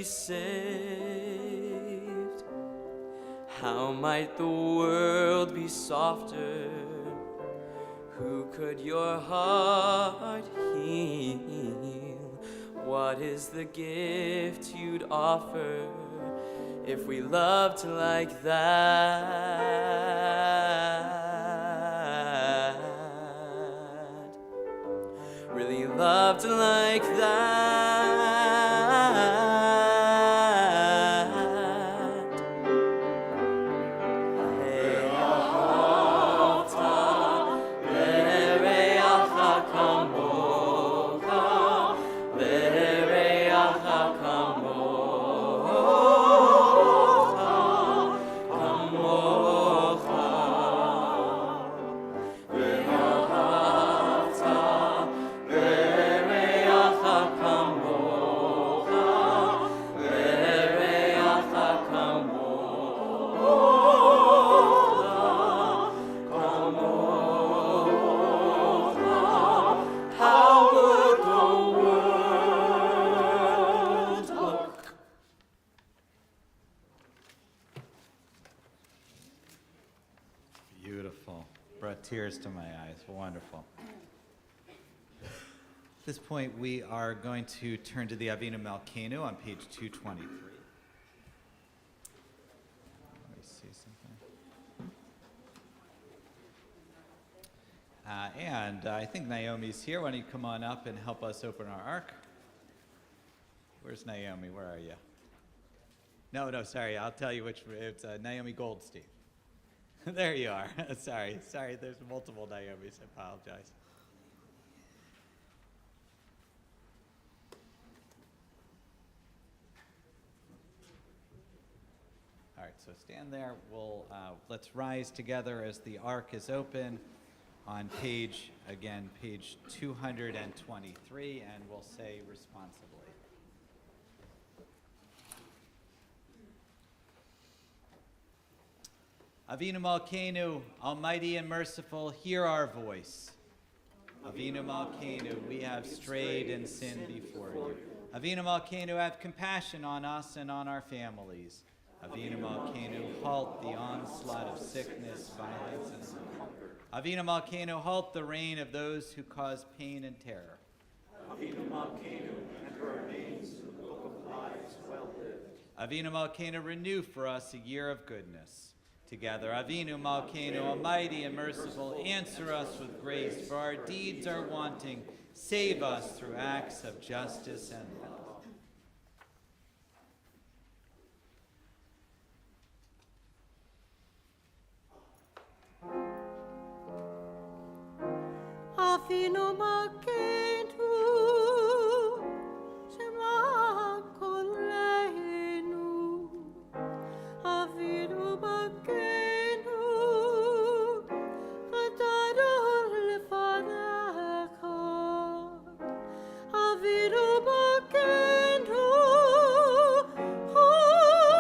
Saved? How might the world be softer? Who could your heart heal? What is the gift you'd offer if we loved like that? Really loved like that? Tears to my eyes. Wonderful. At this point, we are going to turn to the Avinu Malkeinu on page 223. Let me see something. And I think Naomi's here. Why don't you come on up and help us open our ark? Where's Naomi? Where are you? No, sorry. I'll tell you which. It's Naomi Goldstein. There you are. Sorry, there's multiple Naomis. I apologize. All right, so stand there. Let's rise together as the ark is open on page 223, and we'll say responsibly. Avinu Malkeinu, Almighty and merciful, hear our voice. Avinu Malkeinu, we have strayed and sinned before you. Avinu Malkeinu, have compassion on us and on our families. Avinu Malkeinu, halt the onslaught of sickness, violence, and hunger. Avinu Malkeinu, halt the reign of those who cause pain and terror. Avinu Malkeinu, and Avinu Malkeinu, renew for us a year of goodness. Together, Avinu Malkeinu, almighty and merciful, answer us with grace, for our deeds are wanting. Save us through acts of justice and love. Avinu Malkeinu, Shema Koleinu. Avinu Malkeinu, Gadol lefanecha. Avinu Malkeinu, Molanenu.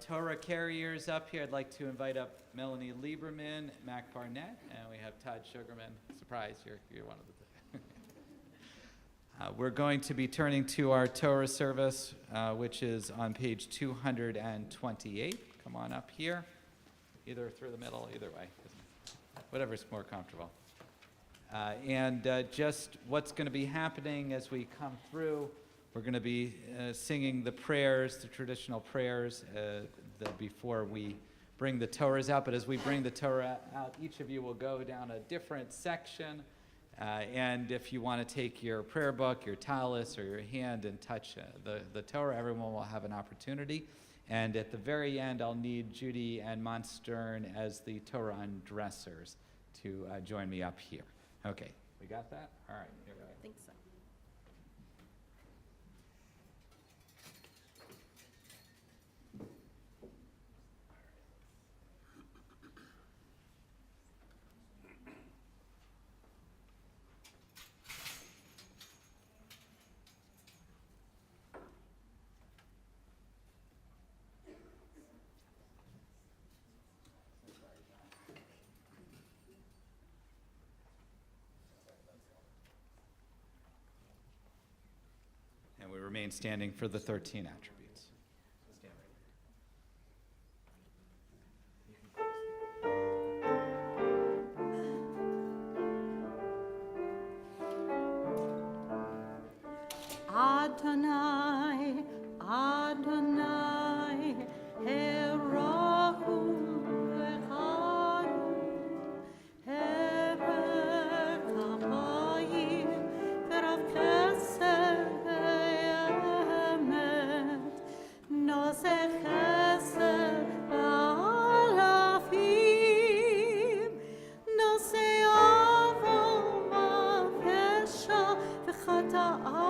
Torah carriers up here. I'd like to invite up Melanie Lieberman, Mac Barnett, and we have Todd Sugarman. Surprise, you're one of the we're going to be turning to our Torah service, which is on page 228. Come on up here, either through the middle, either way, whatever's more comfortable. Just what's going to be happening as we come through. We're going to be singing the prayers, the traditional prayers, before we bring the Torahs out. But as we bring the Torah out, each of you will go down a different section And if you want to take your prayer book, your tallis, or your hand and touch the Torah, everyone will have an opportunity. And at the very end, I'll need Judy and Monstern as the Torah undressers to join me up here. Okay, we got that? All right, here we go. I think so. And we remain standing for the 13 attributes. Stand Adonai, Adonai, Erohu Echadu, Eber Kapayim, Verav Chesed Ve'emet, Noseh Chesed Ba'alafim, Noseh Avon Ma'avesha V'chata'ah.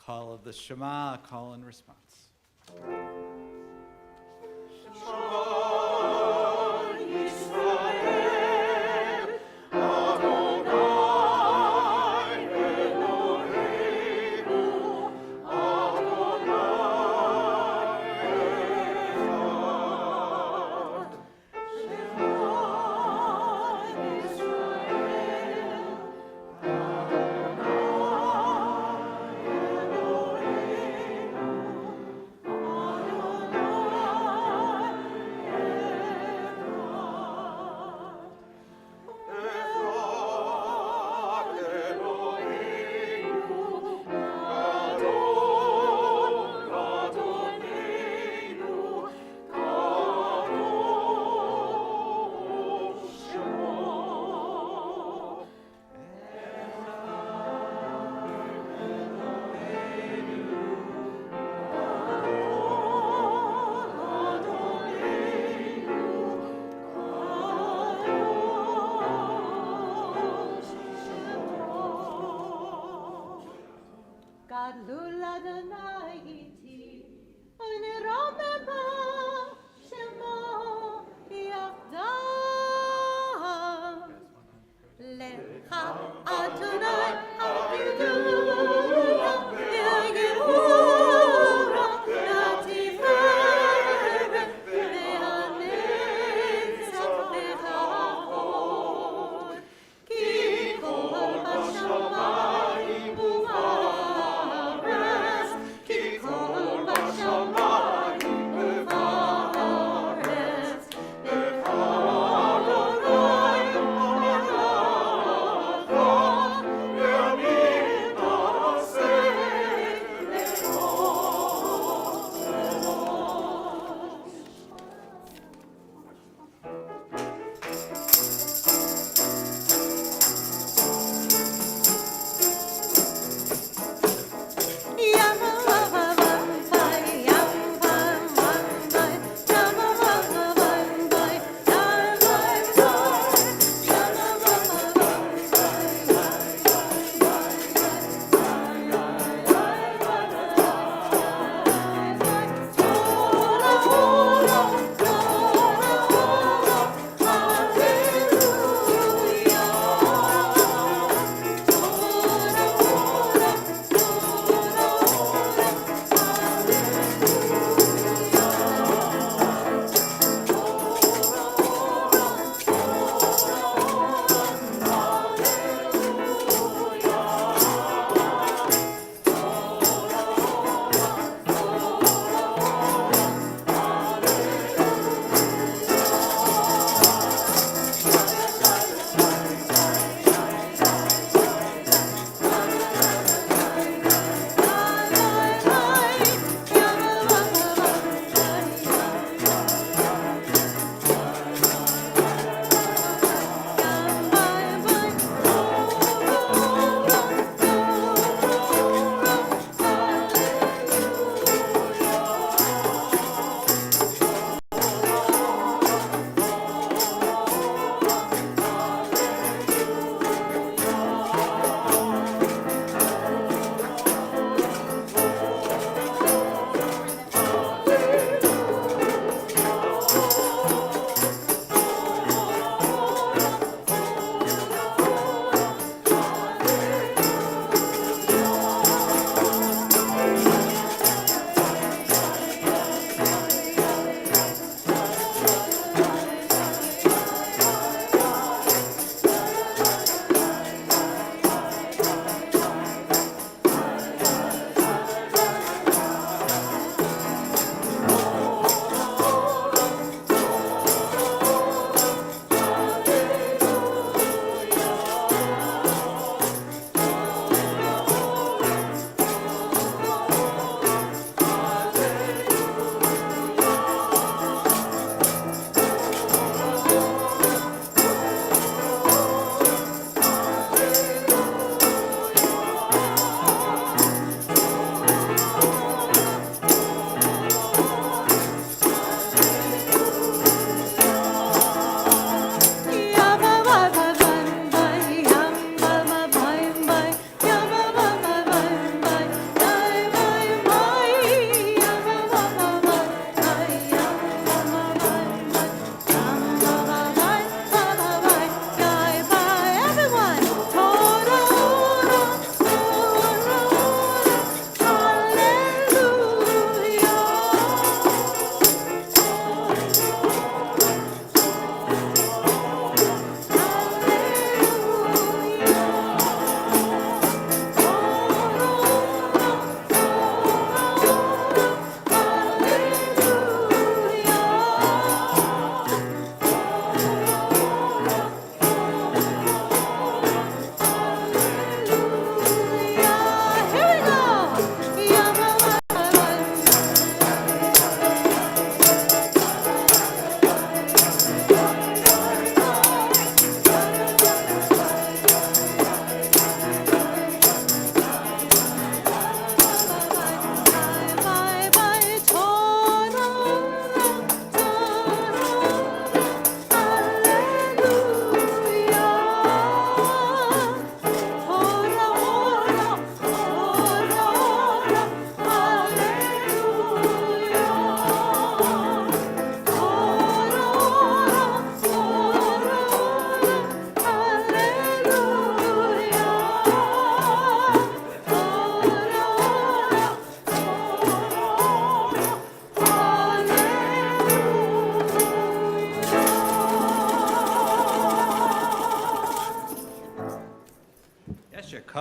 Call of the Shema, a call and response.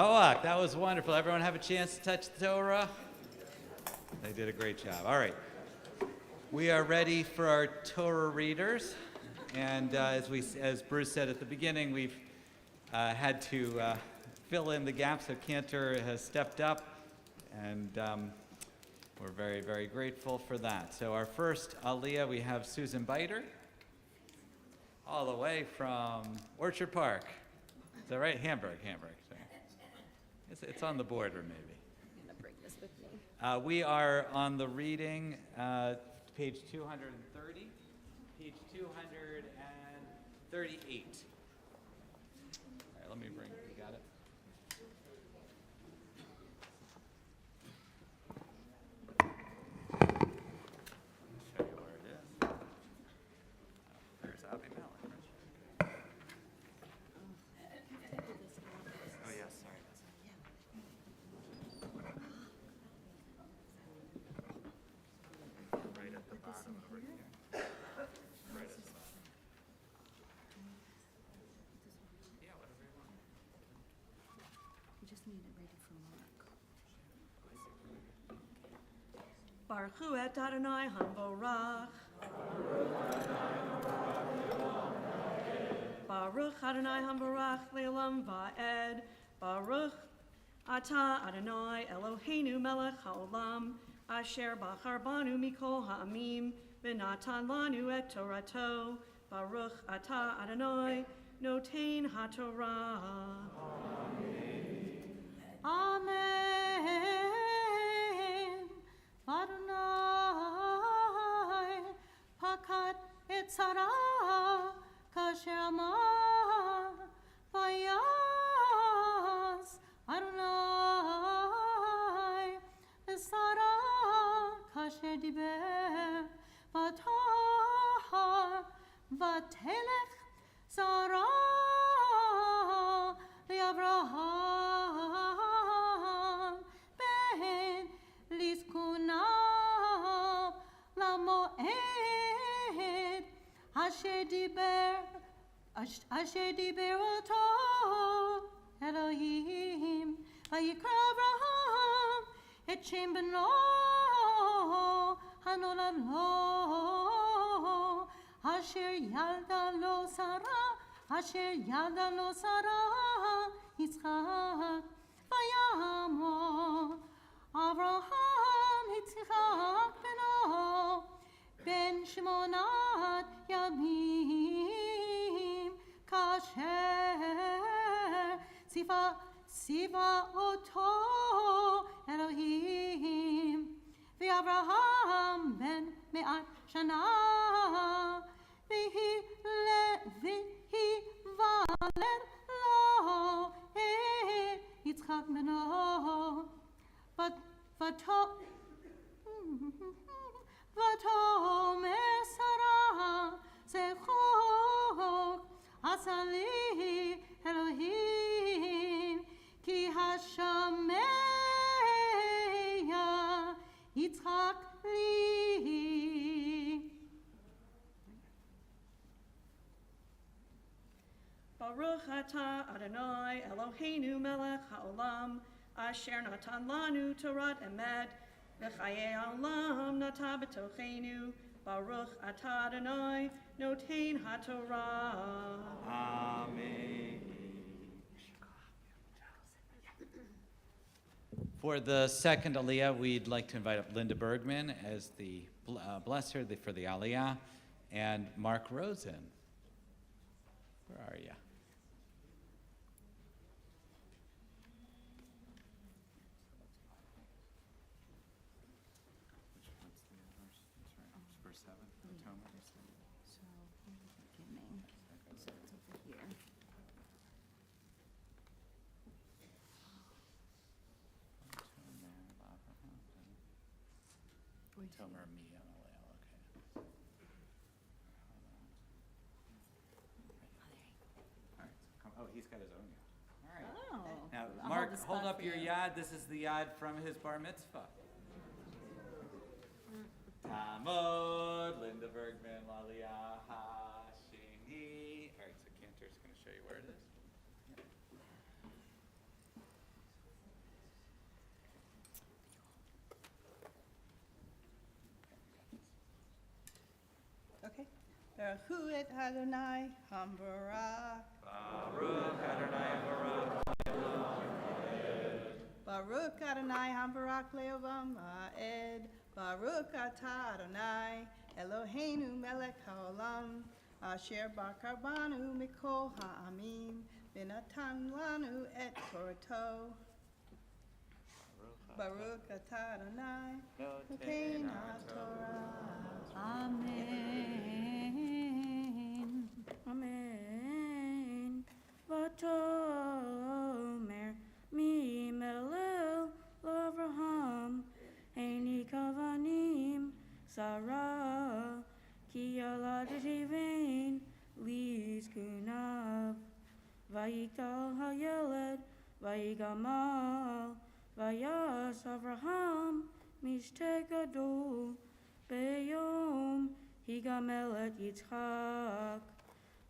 Noach, that was wonderful. Everyone have a chance to touch the Torah? They did a great job. All right. We are ready for our Torah readers. And as Bruce said at the beginning, we've had to fill in the gaps, so Cantor has stepped up, and we're very, very grateful for that. So our first Aliyah, we have Susan Biter, all the way from Orchard Park. Is that right? Hamburg. Sorry. It's on the border, maybe. I'm going to bring this with me. We are on the reading, page 230, page 238. All right, let me bring, you got it? Show you where it is. There's Avi Malin. Oh, yes, sorry. Right at the bottom over here. Right at the bottom. Yeah, whatever you want. We just need it ready for Mark. Baruch hu et Adonai hamborach. Baruch Adonai hamborach le'olam va'ed. Baruch atah Adonai Eloheinu melech haolam. Asher bachar banu mikol ha'amim. V'natan lanu et Torato. Baruch atah Adonai noten haTorah. Amen. Adonai pakat et tzara kasher amar vayas Adonai tzara kasher diber vatahar vatelech tzara Abraham ben lizkunav lamoed asher diber oto Elohim vayikra Abraham et shem beno hanolad lo asher yalda lo Sarah Asher yada lo Sarah Yitzchak vayamor Avraham Yitzchak beno ben shmonat yamim kasher siva oto Elohim v'Avraham ben me'at shana v'hi valed lo Yitzchak beno v'tomer Sarah zechok asali Elohim ki hashameya Yitzchak li. Baruch atah Adonai Eloheinu melech haolam asher natan lanu Torat emet v'chayei olam nata b'tochenu Baruch atah Adonai noten haTorah. Amen. For the second Aliyah, we'd like to invite up Linda Bergman as the blesser for the Aliyah, and Mark Rosen. Where are you? Verse 7, Atonement. So, in the beginning, so it's over here. Tomer me and Aliyah, okay. All right, so come, oh, he's got his own yad. All right. Oh. Now, I'll Mark, this hold spot up for your you. yad. This is the yad from his bar mitzvah. Tamod, Linda Bergman, Laliyah, Hashini. All right, so Cantor's going to show you where it is. Baruch et Adonai Hambarak. Baruch Adonai Barak. Baruch Adonai Hambarak Leolam Ha'ed. Baruch atah Adonai Eloheinu melech haolam. Asher bakar banu mikol ha'amim. V'natan lanu et Torato. Baruch atah Adonai Noten HaTorah. Amen. Amen. Vatomer mi melel l'Avraham Eini kavanim Sarah Ki yaladati vein lizkunav Vayikal hayeled Vayigamal Vayas Avraham Mishte gadol Beyom Higamel et Yitzchak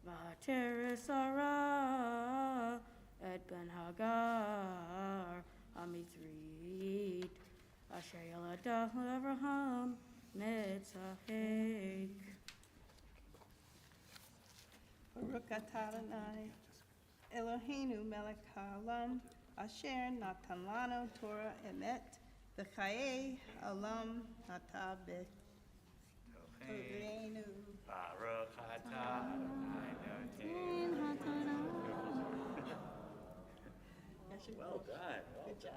Vater Sarah et Ben Hagar Hamithrit Asher Yaladah Avraham Netzachek. Baruch atah Adonai Eloheinu melech haolam. Asher natan lanu Torah emet. V'chayei olam atah b'toreinu. Baruch atah Adonai Noten HaTorah. Well done. Good job. All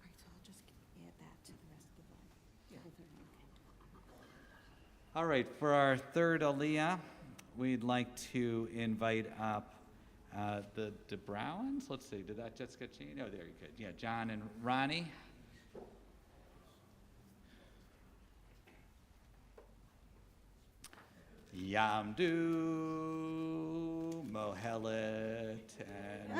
right, so I'll just add that to the rest of the whole thing. Okay. All right, for our third Aliyah, we'd like to invite up the DeBrowns. Let's see, did that just get changed? Oh, there you go. Yeah, John and Ronnie. Yamdu Mohelet and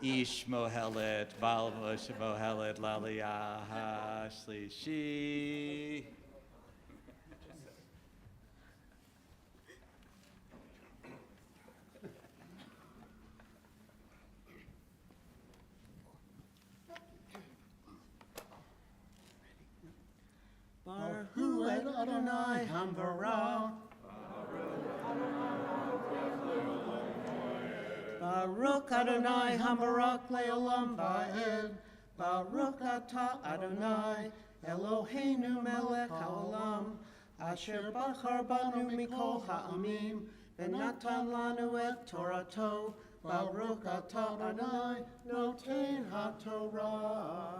Ish Mohelet, Valvosh Mohelet, Laliah Shlishi. Baruch et Adonai Hambarak. Baruch Adonai Hambarak Leolam Va'ed. Baruch atah Adonai Eloheinu melech haolam. Asher bachar banu mikol ha'amim. V'natan lanu et Torato. Baruch atah Adonai Noten HaTorah.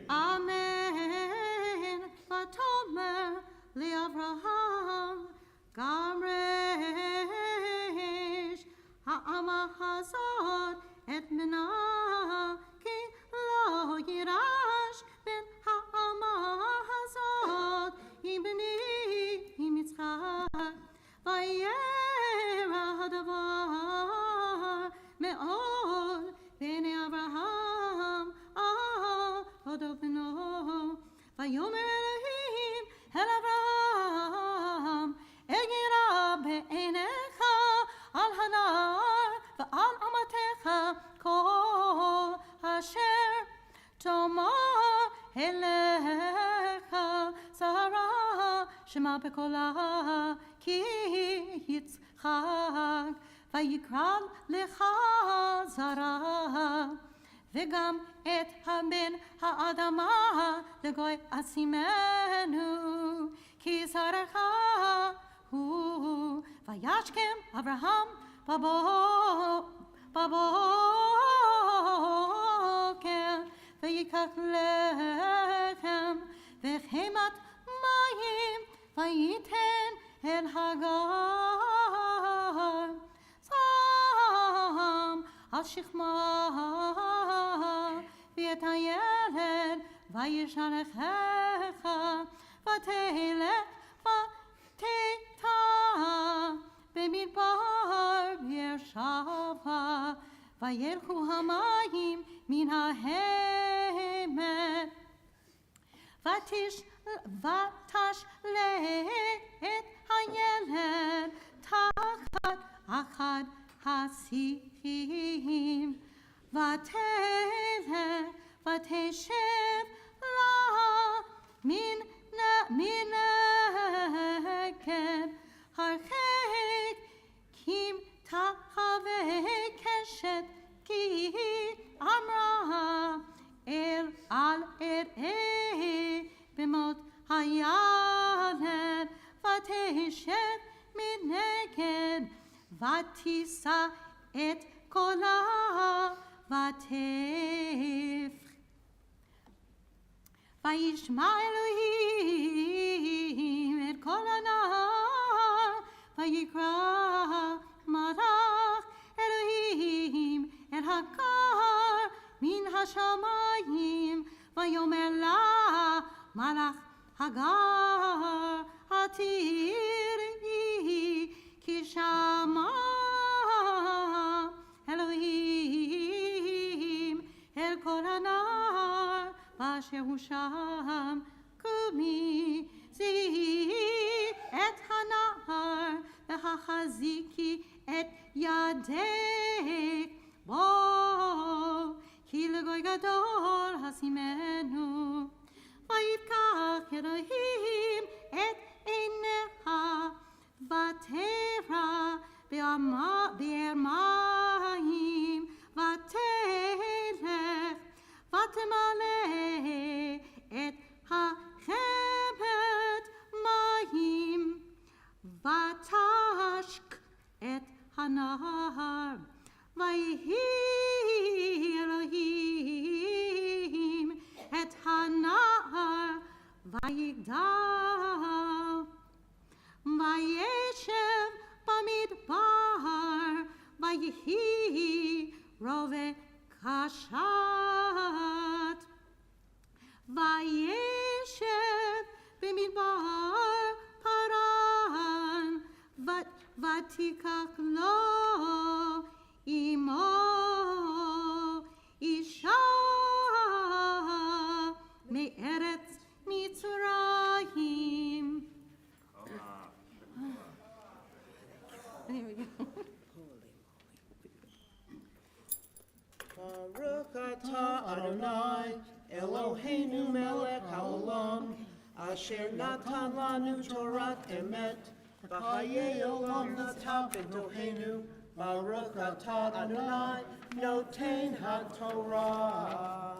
Amen. Vatomer liAvraham Gamresh Ha'ama Hazot et Menah Ki lo yirash ben Ha'ama Hazot Ibni Yitzchak Vayera hadavar me'od b'nei Avraham Odovno Vayomer Elohim El Avraham Egira be'enecha al hanar v'al amatecha kol asher tomar elecha Sarah shema bekola ki Yitzchak vayikra lecha Sarah וגם את הבן האדמה לגוי אשימנו כי זרעך הוא וישכם אברהם בבוקר ויקח לחם וחמת מים וייתן אל הגר שם על שכמה ואת הילד וישלחך ותלך ותטע במדבר באר-שבע וילכו המים מן ההמת ותשלך את הילד תחת אחד השיחים ותלך ותשב לה מן עולת ותשב מנגד ותישא את קולה ותף. וישמע אלוהים את קול הנהר ויקרא מלאך אלוהים אל הגר מן השמיים ויאמר לה מלאך הגר אל תיראי כי שמע אלוהים אל קול הנהר באשר הוא שם קומי זיהי את הנהר והחזיקי את ידך בו כי לגוי גדול השימנו. ויפקח אלוהים את עיניה ותרא באר מים ותלך ותמלא את החמת מים ותשק את הנהר. ויהי אלוהים את הנהר ויגדל וישב במדבר ויהי רובה קשת וישב במדבר פרן ותיקח לו אמו אישה מארץ מצרים. Baruch atah Adonai Eloheinu melech haolam asher natan lanu Torat emet v'chayei olam natan b'tohenu Baruch atah Adonai noten haTorah.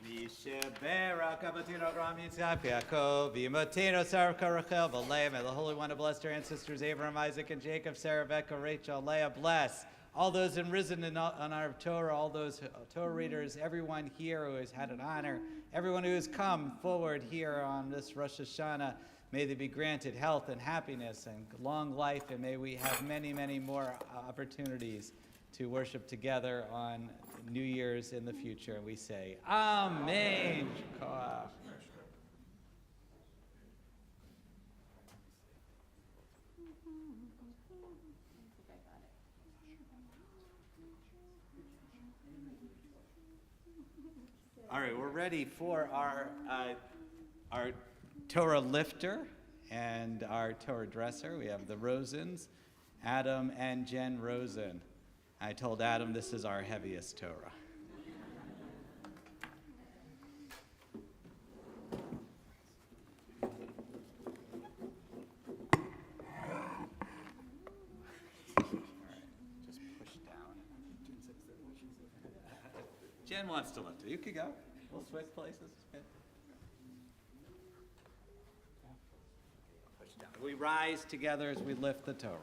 Yisheberak Avatino Ram Yitzhak Yaakov Yimotino Sarah Rachel V'Leah. May the Holy One have blessed our ancestors Abraham, Isaac, and Jacob, Sarah, Becca, Rachel, Leah. Bless all those in risen on our Torah, all those Torah readers, everyone here who has had an honor, everyone who has come forward here on this Rosh Hashanah. May they be granted health and happiness and long life, and may we have many, many more opportunities to worship together on New Year's in the future. And we say, Amen. All right, we're ready for our Torah lifter and our Torah dresser. We have the Rosens, Adam and Jen Rosen. I told Adam this is our heaviest Torah. Just push down. Jen wants to lift it. You could go. We'll switch places. Push down. We rise together as we lift the Torah.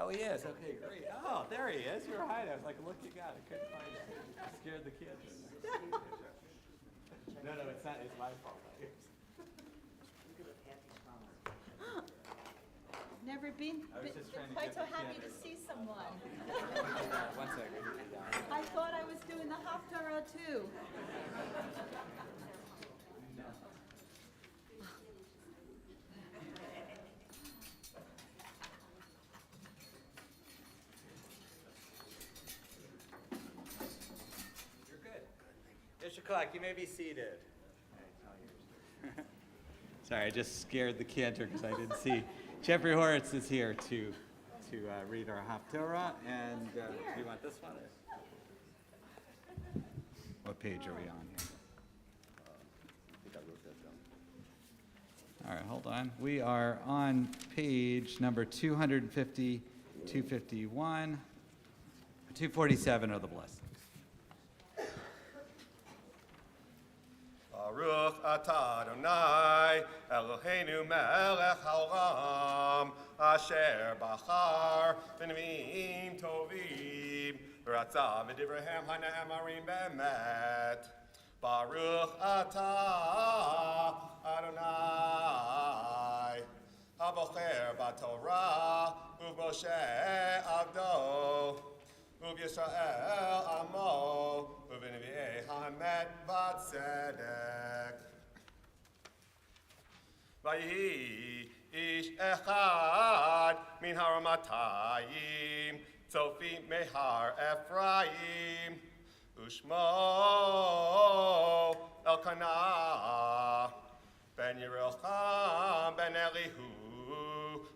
Oh, he is? Okay, great. Oh, there he is. You're hiding. I was like, look, you got it. Couldn't find it. I scared the kids. No, it's not. It's my fault. Never been quite so happy to see someone. 1 second. I thought I was doing the Haftarah too. You're good. Ishakak, you may be seated. Sorry, I just scared the cantor because I didn't see Jeffrey Horitz is here to read our Haftorah, and do you want this one? What page are we on here? I think I wrote that down. All right, hold on. We are on page number 250, 251, 247 are the blessings. Baruch atah Adonai, Eloheinu melech haolam, asher bachar b'nevim tovim, v'ratzah v'divrehem ha'ne'emarim be'emet. Baruch atah Adonai, habocher b'torah, u'Moshe avdo, u'Yisrael amo, u'v'nevi'ei ha'emet v'tzedek. Vayihi ish echad min haramatayim, tzofi mehar Ephraim, u'shmo Elkanah, ben Yerocham, ben Elihu,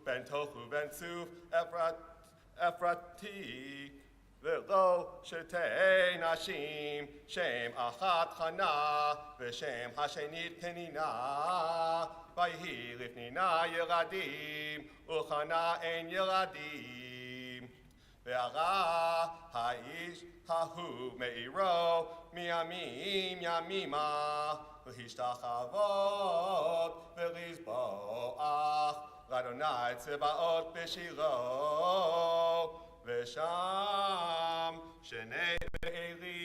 ben Tohu, ben Suf, Ephrati, V'lo shetei nashim, shem achat Chana, v'shem hashenit Penina, vayhi lifnina yeladim, u'Chana ein yeladim. Ve'ara ha'ish hahu me'iro, miyamim yamima, v'hishtachavot v'lizboach, l'Adonai tzebaot b'shilo, v'sham shenei ve'eli,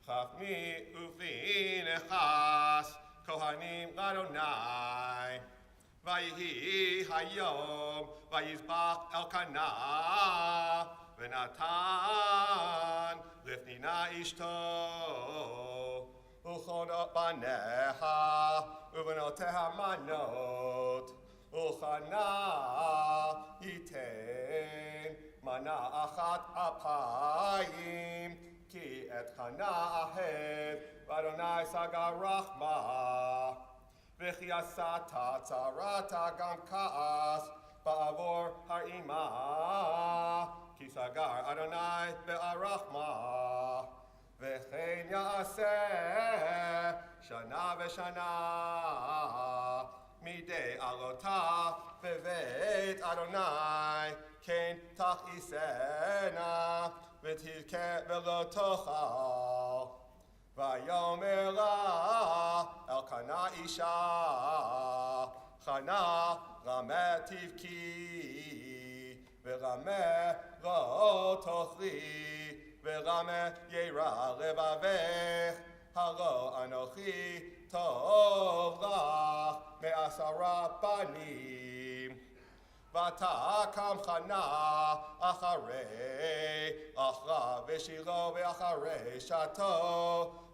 chafmi ufin echas, kohanim l'Adonai. Vayihi hayom, vayizbach Elkanah, v'natan lifnina ishto, u'chodot baneha, u'v'noteha manot, u'chana yitain, mana achat apayim, ki et chana ahev, v'Adonai sagar rachma. V'chiasata tzarata gam ka'as ba'avor ha'ima, ki sagar Adonai be'arachma. V'chein ya'aseh shana v'shana, midei alota v'veit Adonai, ken tach isena v'tivke v'lo tochal. Vayomer la Elkanah isha, Chana rameh tivki, v'rameh lo tochli, v'rameh yera levavech, halo anochi tov lach me'asara banim. Vatakam Chana acharei achra v'shilo v'acharei shato,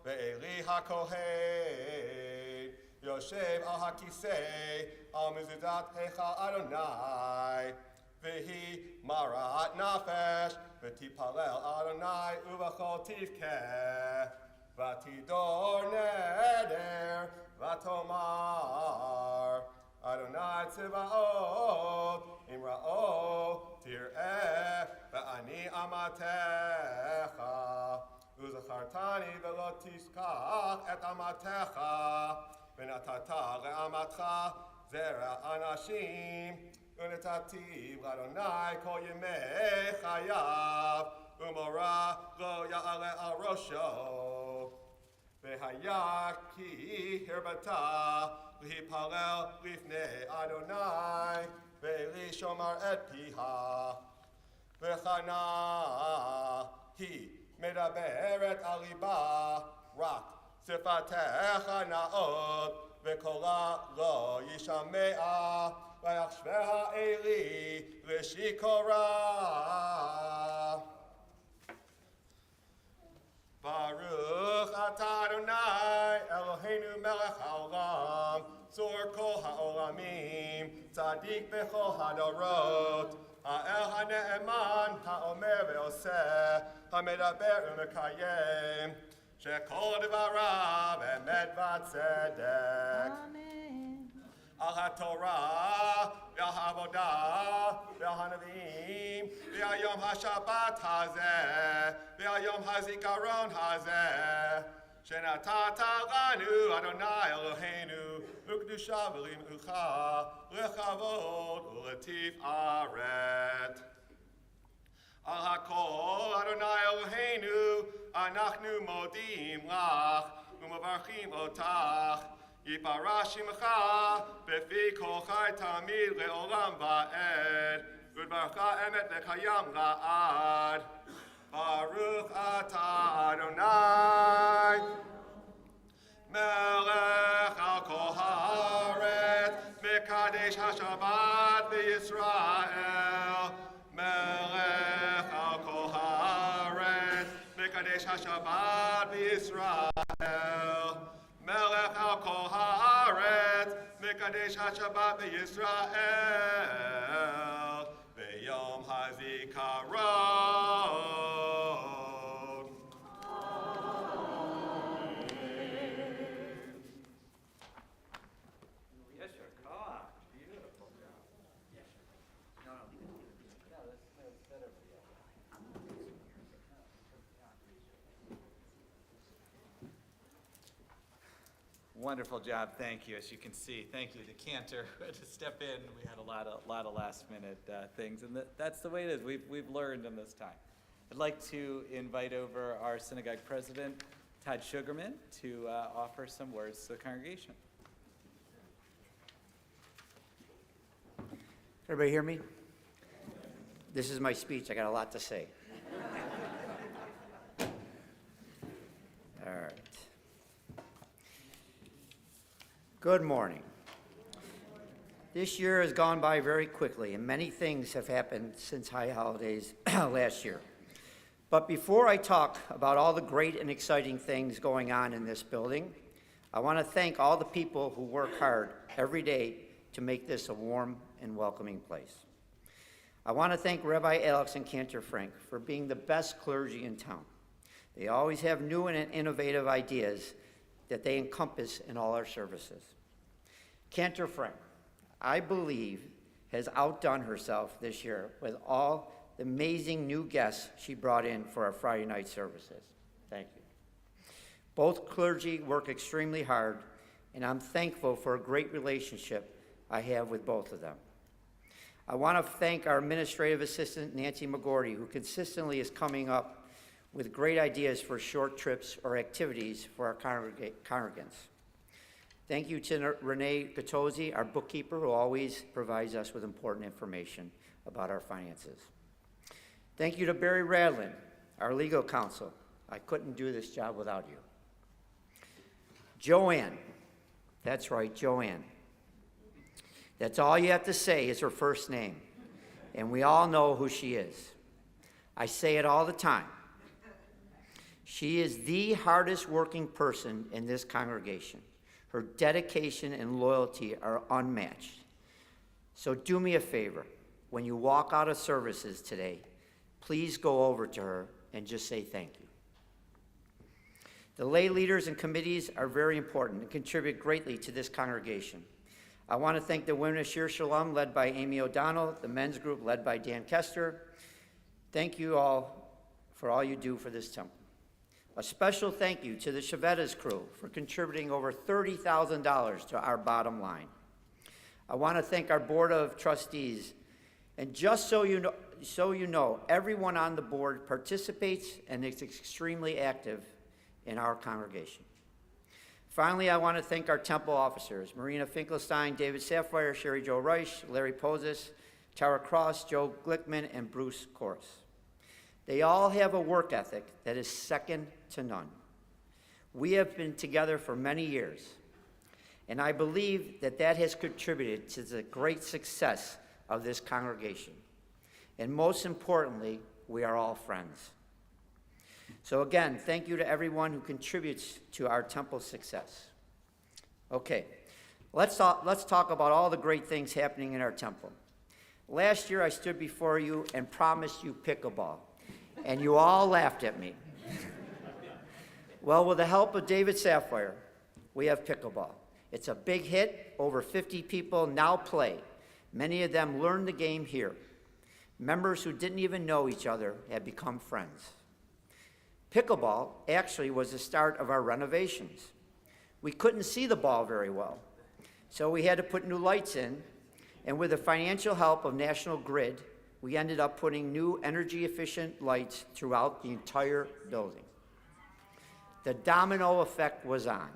ve'eli hakohen yoshev al hakisei al mizuzat heichal Adonai, vehi marat nafesh v'tipalel Adonai uvachol tivkeh, v'tidor neder v'tomar Adonai tzebaot imra'o tir'eh v'ani amatecha, u'zachartani v'lo tiskach et amatecha, v'natata le'amatcha zera anashim, u'netativ l'Adonai kol yemei chayav, u'mora lo ya'ale al rosho, v'haya ki hirbata L'hipalel lifnei Adonai, ve'li shomar et piha. V'chana hi medaberet al liba, rak sifatecha na'ot, ve'kola lo yishamea, v'yachshveha eli l'shikora. Baruch atah Adonai, Eloheinu melech haolam, tzor kol haolamim, tzadik bechol hadorot, ha'el ha'ne'eman, ha'omer ve'oseh, ha'medaber u'mekayem, shekol devarav emet v'tzedek. Amen. al haTorah, ve'al ha'avodah, ve'al hanavim, ve'al yom ha'shabbat hazeh, ve'al yom hazikaron hazeh. Shenatata lanu Adonai Eloheinu, u'kedusha v'limucha, lechavod u'letif aret. Al hakol Adonai Eloheinu, anachnu modim lach, u'mavarchim otach, yiparash shimcha, befi kol chai tamid le'olam va'ed, v'dvarcha emet v'kayam la'ad. Baruch atah Adonai, melech al kol haaretz, mekadesh haShabbat v'Yisrael. Melech al kol haaretz, mekadesh haShabbat v'Yisrael. Melech al kol haaretz, mekadesh haShabbat v'Yisrael. B'yom hazikaron. Wonderful job, thank you. As you can see, thank you to Cantor to step in. We had a lot of last-minute things, and that's the way it is. We've learned in this time. I'd like to invite over our synagogue president, Todd Sugarman, to offer some words to the congregation. Everybody hear me? This is my speech. I got a lot to say. All right. Good morning. This year has gone by very quickly, and many things have happened since High Holidays last year. But before I talk about all the great and exciting things going on in this building, I want to thank all the people who work hard every day to make this a warm and welcoming place. I want to thank Rabbi Alex and Cantor Frank for being the best clergy in town. They always have new and innovative ideas that they encompass in all our services. Cantor Frank, I believe, has outdone herself this year with all the amazing new guests she brought in for our Friday night services. Thank you. Both clergy work extremely hard, and I'm thankful for a great relationship I have with both of them. I want to thank our administrative assistant, Nancy McGordy, who consistently is coming up with great ideas for short trips or activities for our congregants. Thank you to Renee Gatozzi, our bookkeeper, who always provides us with important information about our finances. Thank you to Barry Radlin, our legal counsel. I couldn't do this job without you. Joanne, that's right, Joanne. That's all you have to say is her first name, and we all know who she is. I say it all the time. She is the hardest working person in this congregation. Her dedication and loyalty are unmatched. So do me a favor. When you walk out of services today, please go over to her and just say thank you. The lay leaders and committees are very important and contribute greatly to this congregation. I want to thank the Women of Shir Shalom, led by Amy O'Donnell, the men's group led by Dan Kester. Thank you all for all you do for this temple. A special thank you to the Chevetas crew for contributing over $30,000 to our bottom line. I want to thank our Board of Trustees. And just so you know, everyone on the board participates and is extremely active in our congregation. Finally, I want to thank our temple officers, Marina Finkelstein, David Sapphire, Sherry Jo Reich, Larry Pozis, Tara Cross, Joe Glickman, and Bruce Korus. They all have a work ethic that is second to none. We have been together for many years, and I believe that has contributed to the great success of this congregation. And most importantly, we are all friends. So again, thank you to everyone who contributes to our temple's success. Okay, let's talk about all the great things happening in our temple. Last year, I stood before you and promised you pickleball, and you all laughed at me. Well, with the help of David Sapphire, we have pickleball. It's a big hit. Over 50 people now play. Many of them learned the game here. Members who didn't even know each other have become friends. Pickleball actually was the start of our renovations. We couldn't see the ball very well, so we had to put new lights in, and with the financial help of National Grid, we ended up putting new energy-efficient lights throughout the entire building. The domino effect was on.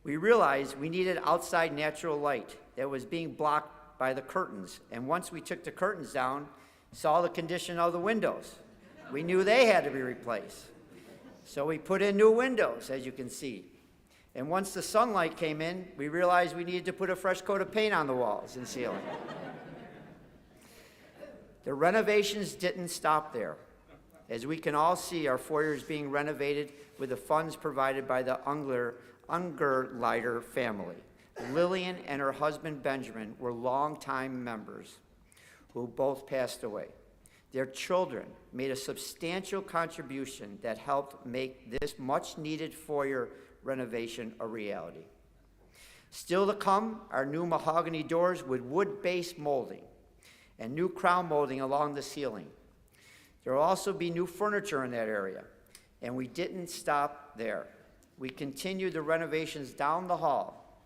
We realized we needed outside natural light that was being blocked by the curtains, and once we took the curtains down, saw the condition of the windows. We knew they had to be replaced. So we put in new windows, as you can see. And once the sunlight came in, we realized we needed to put a fresh coat of paint on the walls and ceiling. The renovations didn't stop there. As we can all see, our foyer is being renovated with the funds provided by the Ungerleider family. Lillian and her husband Benjamin were longtime members who both passed away. Their children made a substantial contribution that helped make this much-needed foyer renovation a reality. Still to come are new mahogany doors with wood-based molding and new crown molding along the ceiling. There will also be new furniture in that area, and we didn't stop there. We continued the renovations down the hall,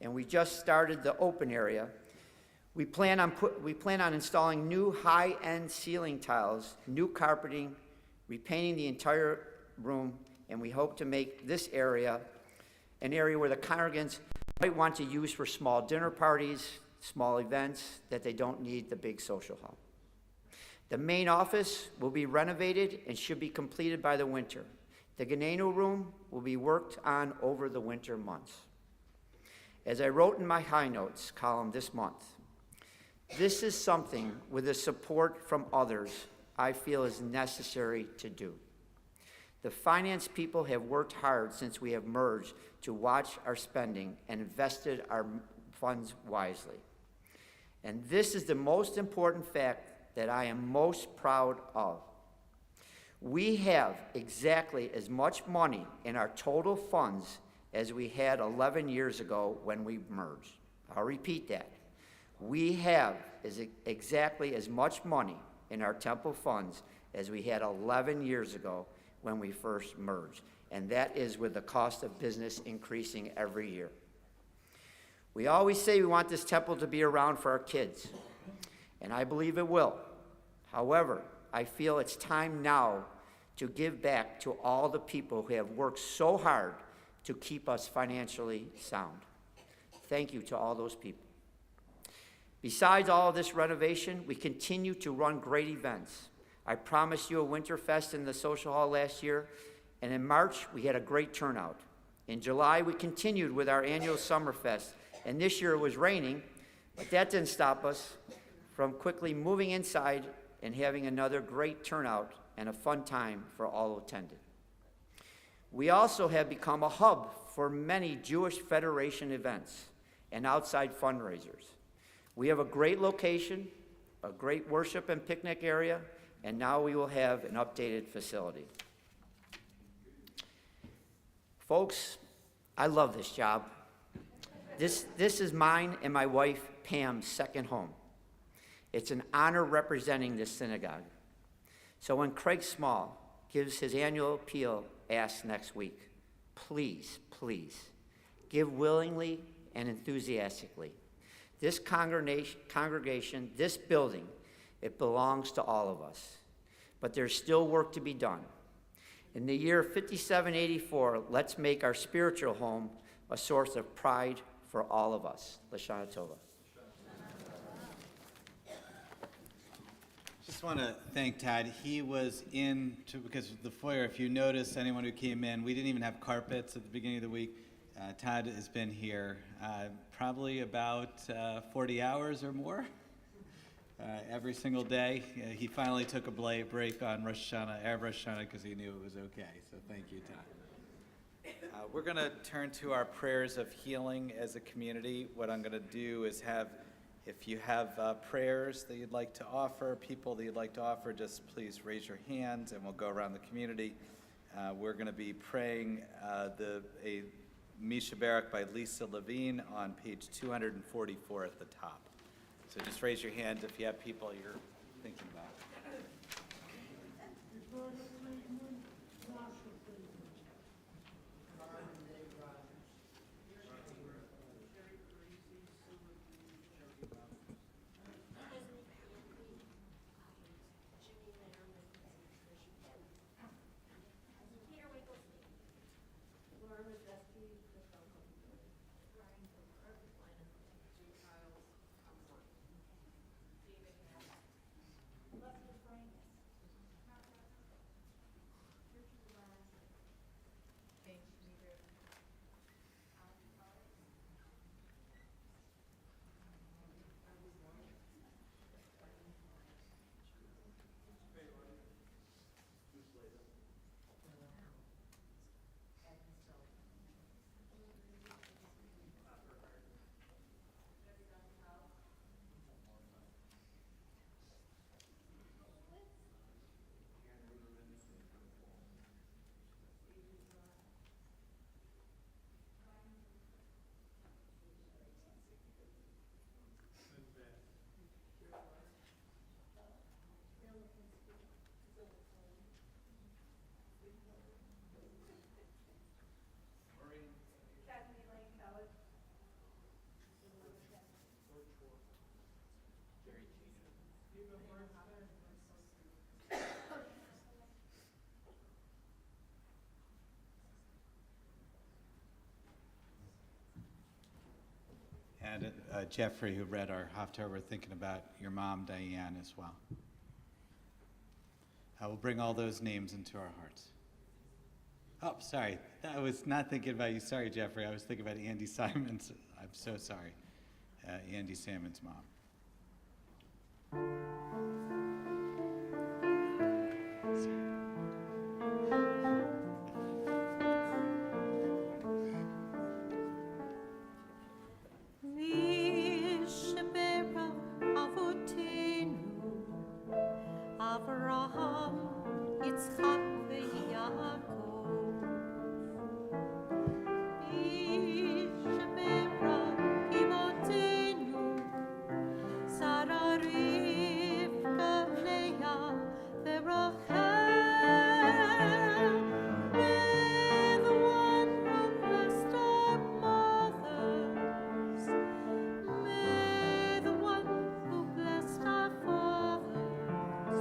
and we just started the open area. We plan on installing new high-end ceiling tiles, new carpeting, repainting the entire room, and we hope to make this area an area where the congregants might want to use for small dinner parties, small events, that they don't need the big social hall. The main office will be renovated and should be completed by the winter. The Ganeno room will be worked on over the winter months. As I wrote in my high notes column this month, this is something with the support from others I feel is necessary to do. The finance people have worked hard since we have merged to watch our spending and invested our funds wisely. And this is the most important fact that I am most proud of. We have exactly as much money in our total funds as we had 11 years ago when we merged. I'll repeat that. We have exactly as much money in our temple funds as we had 11 years ago when we first merged, and that is with the cost of business increasing every year. We always say we want this temple to be around for our kids, and I believe it will. However, I feel it's time now to give back to all the people who have worked so hard to keep us financially sound. Thank you to all those people. Besides all of this renovation, we continue to run great events. I promised you a Winterfest in the social hall last year, and in March, we had a great turnout. In July, we continued with our annual Summerfest, and this year it was raining, but that didn't stop us from quickly moving inside and having another great turnout and a fun time for all who attended. We also have become a hub for many Jewish Federation events and outside fundraisers. We have a great location, a great worship and picnic area, and now we will have an updated facility. Folks, I love this job. This is mine and my wife Pam's second home. It's an honor representing this synagogue. So when Craig Small gives his annual appeal ask next week, please, please, give willingly and enthusiastically. This congregation, this building, it belongs to all of us. But there's still work to be done. In the year 5784, let's make our spiritual home a source of pride for all of us. Lashana Tova. Just want to thank Tad. He was because of the foyer, if you notice, anyone who came in, we didn't even have carpets at the beginning of the week. Tad has been here probably about 40 hours or more every single day. He finally took a break on Rosh Hashanah, Erev Rosh Hashanah, because he knew it was okay. So thank you, Tad. We're going to turn to our prayers of healing as a community. What I'm going to do is if you have prayers that you'd like to offer, people that you'd like to offer, just please raise your hands and we'll go around the community. We're going to be praying Misha Barak by Lisa Levine on page 244 at the top. So just raise your hand if you have people you're thinking about. And Jeffrey, who read our Haftarah, thinking about your mom, Diane, as well. I will bring all those names into our hearts. Oh, sorry. I was not thinking about you. Sorry, Jeffrey. I was thinking about Andy Simon's. I'm so sorry. Andy Simon's mom. Avraham, Yitzchak, veYaakov. Yishmera imotenu, Sarah, Rivka, Leah, veRachel. May the one who blessed our mothers, may the one who blessed our fathers,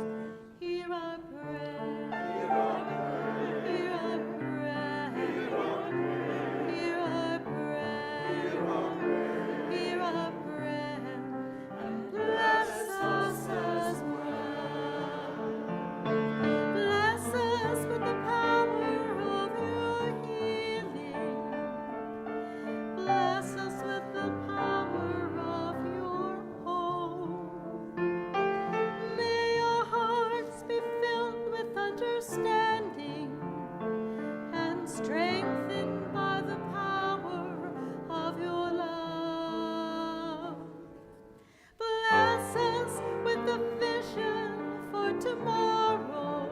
hear our prayer. Hear our prayer. Hear our prayer. Hear our prayer. Hear our prayer. And bless us as well. Bless us with the power of your healing. Bless us with the power of your hope. May our hearts be filled with understanding and strengthened by the power of your love. Bless us with the vision for tomorrow.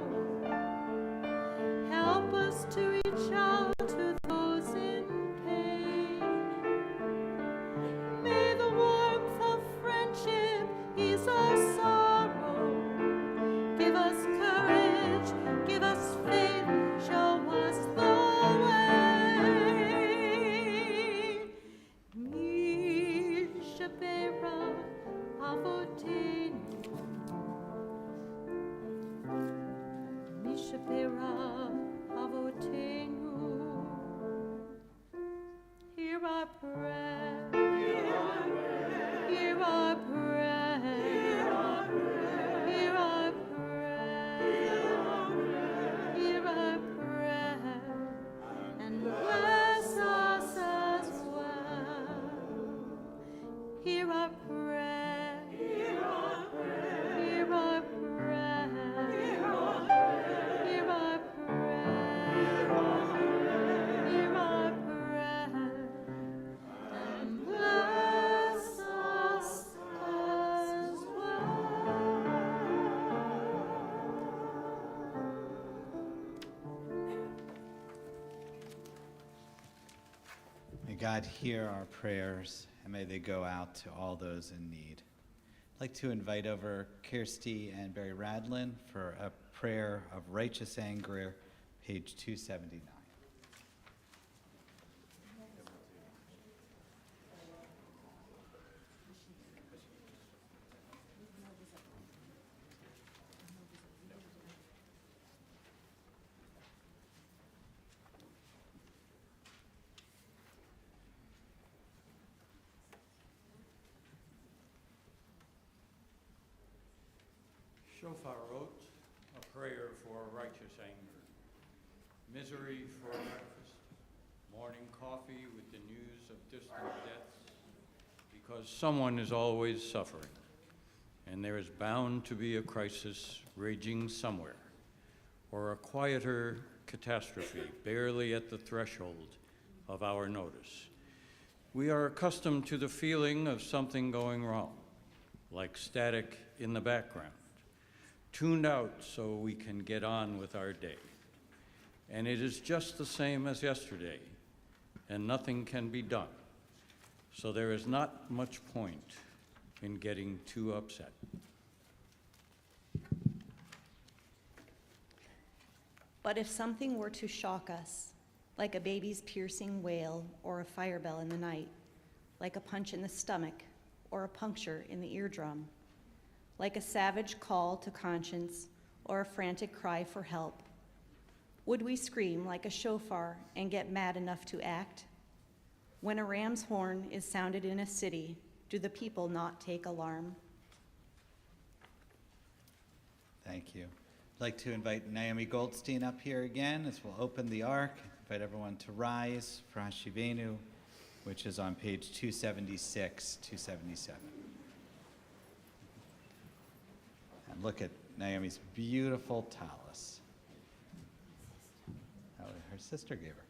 Help us to reach out to those in pain. May the warmth of friendship ease our sorrow. Give us courage, give us faith, show us the way. Mishapera avotenu, Mishapera avotenu. Hear our prayer. Hear our prayer. Hear our prayer. Hear our prayer. Hear our prayer. And bless us as well. Hear our prayer. Hear our God hear our prayers, and may they go out to all those in need. I'd like to invite over Kirsty and Barry Radlin for a prayer of righteous anger, page 279. Shofar wrote a prayer for righteous anger. Misery for breakfast, morning coffee with the news of distant deaths, because someone is always suffering, and there is bound to be a crisis raging somewhere, or a quieter catastrophe barely at the threshold of our notice. We are accustomed to the feeling of something going wrong, like static in the background, tuned out so we can get on with our day. And it is just the same as yesterday, and nothing can be done. So there is not much point in getting too upset. But if something were to shock us, like a baby's piercing wail or a fire bell in the night, like a punch in the stomach or a puncture in the eardrum, like a savage call to conscience or a frantic cry for help, would we scream like a shofar and get mad enough to act? When a ram's horn is sounded in a city, do the people not take alarm? Thank you. I'd like to invite Naomi Goldstein up here again as we'll open the Ark. Invite everyone to rise for Hashivenu, which is on page 276, 277. And look at Naomi's beautiful tallis. Oh, her sister gave her.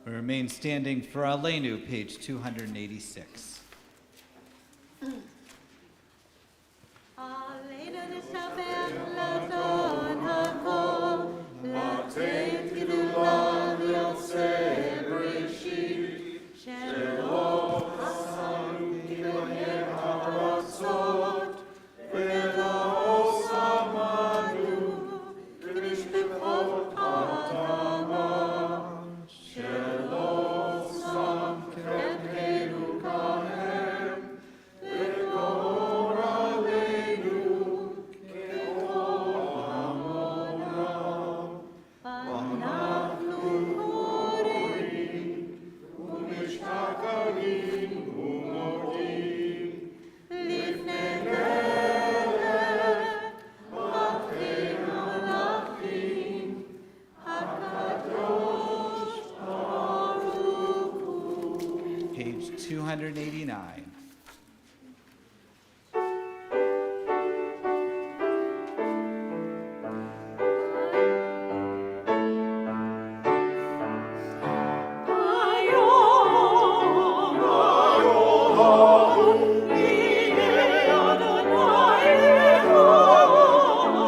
Remain standing for Aleinu, page 286. Page 289. Oh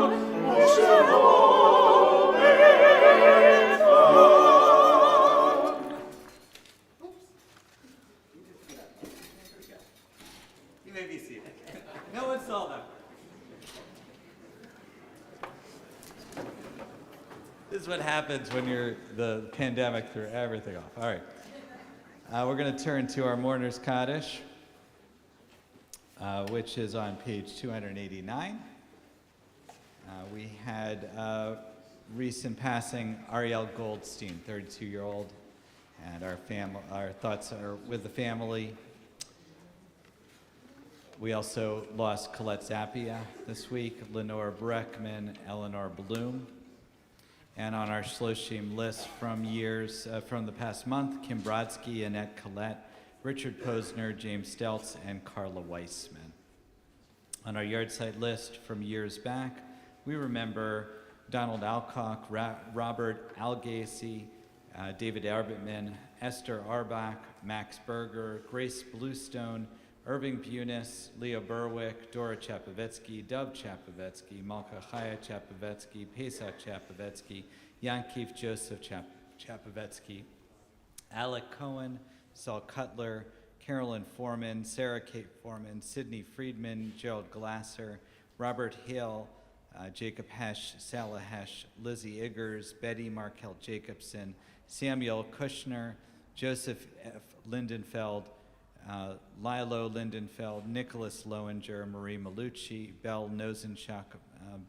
is what happens when the pandemic threw everything off. All right. We're going to turn to our Mourner's Kaddish, which is on page 289. We had recent passing Ariel Goldstein, 32-year-old, and our thoughts are with the family. We also lost Colette Zappia this week, Lenore Breckman, Eleanor Bloom. And on our Shloshim list from the past month, Kim Brodsky, Annette Collette, Richard Posner, James Stelz, and Carla Weissman. On our yard-site list from years back, we remember Donald Alcock, Robert Algacy, David Arbitman, Esther Arbach, Max Berger, Grace Bluestone, Irving Bunis, Leo Berwick, Dora Chapovetsky, Dov Chapovetsky, Malka Chaya Chapovetsky, Pesach Chapovetsky, Yankeef Joseph Chapovetsky, Alec Cohen, Saul Cutler, Carolyn Foreman, Sarah Kate Foreman, Sidney Friedman, Gerald Glasser, Robert Hill, Jacob Hesch, Salah Hesch, Lizzie Iggers, Betty Markel Jacobson, Samuel Kushner, Joseph F. Lindenfeld, Lilo Lindenfeld, Nicholas Lowinger, Marie Malucci, Belle Nosenchuk,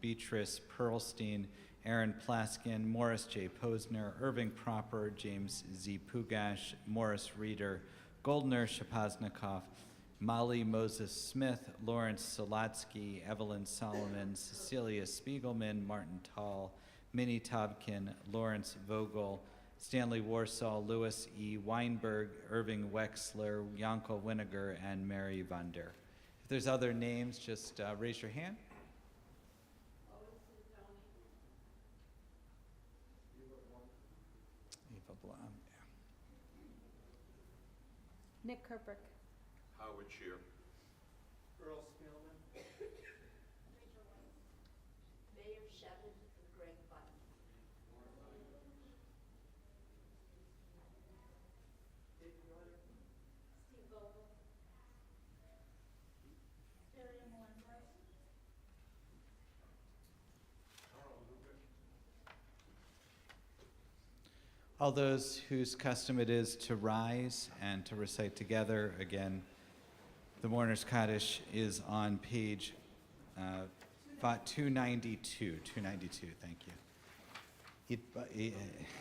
Beatrice Perlstein, Aaron Plaskin, Morris J. Posner, Irving Proper, James Z. Pugash, Morris Reeder, Goldner Shapaznikov, Molly Moses Smith, Lawrence Solatsky, Evelyn Solomon, Cecilia Spiegelman, Martin Tall, Minnie Tobkin, Lawrence Vogel, Stanley Warsaw, Louis E. Weinberg, Irving Wexler, Yanko Winiger, and Mary Vunder. If there's other names, just raise your hand. Eva Blum, yeah. Nick Kirkbrick. Howard Shear. Earl Spielman. Mayor Shevin and Greg Button. Steve Vogel. Miriam Lindbergh. Carl Lubick. All those whose custom it is to rise and to recite together, again, the Mourner's Kaddish is on page 292, thank you.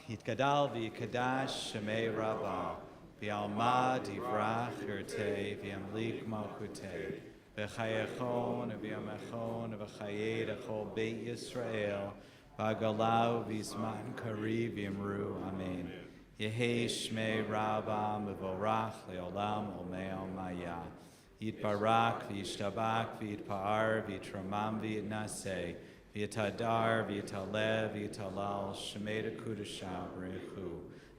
Yitgadal v'yikadash shemei rabba, v'alma divrach yurtei, v'yamlik malchutei, v'chayechon v'yamechon v'chayed echol beit Yisrael, v'agalau v'yisman kari v'yamru, amen. Yehei shmei rabba mevorach leolam olmei maya. Yitbarak v'yishtabak v'yitpa'ar v'yitramam v'yitnaseh v'yitadar v'yitalev v'yitalal shemeda kudasha b'rechu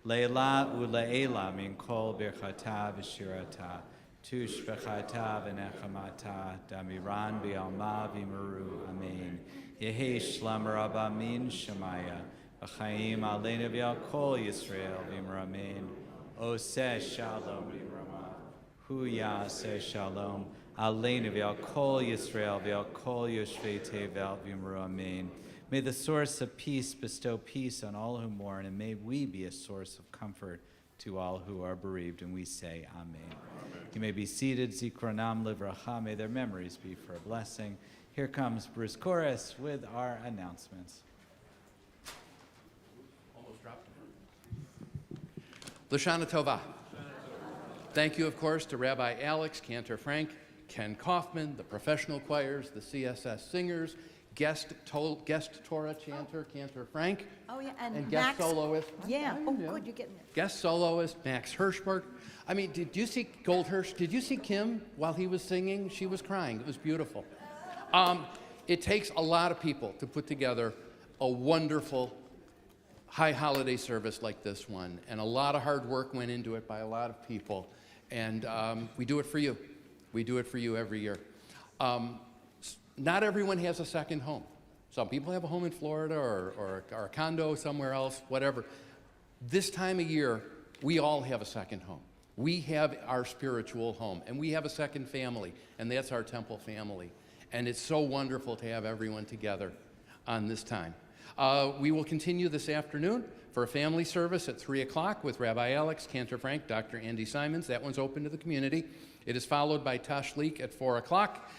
leila u'leila min kol birchata v'shirata tush v'chata v'nechamata damiran v'alma v'meru, amen. Yehi shlam rabba min shemaya v'chaim aleinu v'al kol Yisrael v'mer, amen. Oseh shalom v'mrama Hu Yaseh Shalom, Aleinu v'al kol Yisrael v'al kol Yoshvei Tevel v'yimru, amen. May the source of peace bestow peace on all who mourn, and may we be a source of comfort to all who are bereaved, and we say amen. You may be seated, Zikronam Livracha, may their memories be for a blessing. Here comes Bruce Chorus with our announcements. Almost dropped it. Lashana Tova. Thank you, of course, to Rabbi Alex, Cantor Frank, Ken Kaufman, the professional choirs, the CSS singers, guest Torah chanter, Cantor Frank. Oh, yeah, and guest Max, soloist. Yeah, oh, good, you're getting it. Guest soloist, Max Hirschberg. I mean, did you see Goldhirsch? Did you see Kim while he was singing? She was crying. It was beautiful. It takes a lot of people to put together a wonderful high holiday service like this one, and a lot of hard work went into it by a lot of people. And we do it for you. We do it for you every year. Not everyone has a second home. Some people have a home in Florida or a condo somewhere else, whatever. This time of year, we all have a second home. We have our spiritual home, and we have a second family, and that's our temple family. And it's so wonderful to have everyone together on this time. We will continue this afternoon for a family service at 3 o'clock with Rabbi Alex, Cantor Frank, Dr. Andy Simons. That one's open to the community. It is followed by Tashlik at 4 o'clock.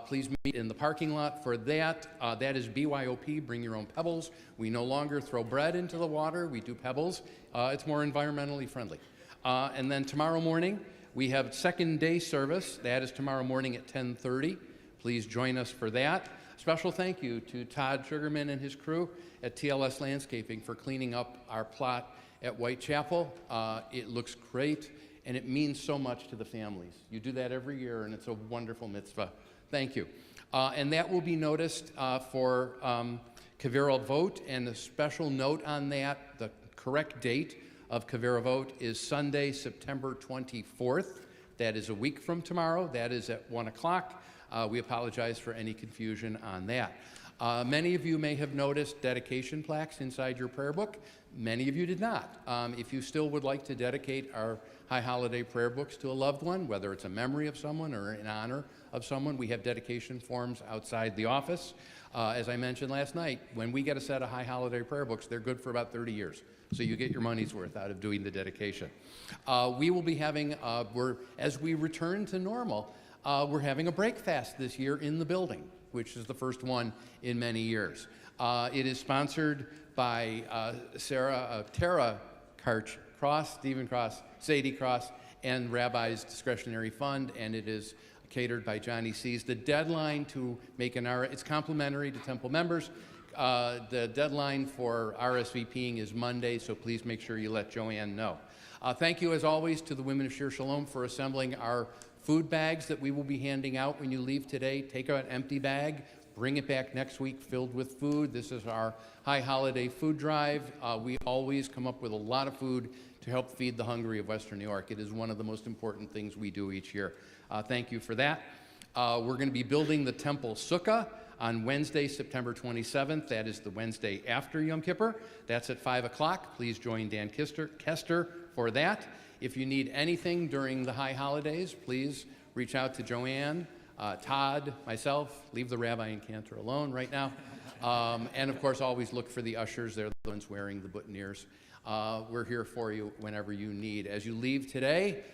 Please meet in the parking lot for that. That is BYOP, bring your own pebbles. We no longer throw bread into the water. We do pebbles. It's more environmentally friendly. And then tomorrow morning, we have second day service. That is tomorrow morning at 10:30. Please join us for that. Special thank you to Todd Sugarman and his crew at TLS Landscaping for cleaning up our plot at Whitechapel. It looks great, and it means so much to the families. You do that every year, and it's a wonderful mitzvah. Thank you. And that will be noticed for Kavira vote, and a special note on that, the correct date of Kavira vote is Sunday, September 24th. That is a week from tomorrow. That is at 1 o'clock. We apologize for any confusion on that. Many of you may have noticed dedication plaques inside your prayer book. Many of you did not. If you still would like to dedicate our High Holiday prayer books to a loved one, whether it's a memory of someone or in honor of someone, we have dedication forms outside the office. As I mentioned last night, when we get a set of High Holiday prayer books, they're good for about 30 years. So you get your money's worth out of doing the dedication. We will be having, as we return to normal, we're having a break fast this year in the building, which is the first one in many years. It is sponsored by Tara Cross, Stephen Cross, Sadie Cross, and Rabbi's Discretionary Fund, and it is catered by Johnny C's. The deadline to make it's complimentary to Temple members. The deadline for RSVPing is Monday, so please make sure you let Joanne know. Thank you, as always, to the Women of Shir Shalom for assembling our food bags that we will be handing out when you leave today. Take an empty bag, bring it back next week filled with food. This is our High Holiday food drive. We always come up with a lot of food to help feed the hungry of Western New York. It is one of the most important things we do each year. Thank you for that. We're going to be building the Temple Sukkah on Wednesday, September 27th. That is the Wednesday after Yom Kippur. That's at 5 o'clock. Please join Dan Kester for that. If you need anything during the high holidays, please reach out to Joanne, Todd, myself. Leave the rabbi and cantor alone right now. And of course, always look for the ushers. They're the ones wearing the boutonnieres. We're here for you whenever you need. As you leave today,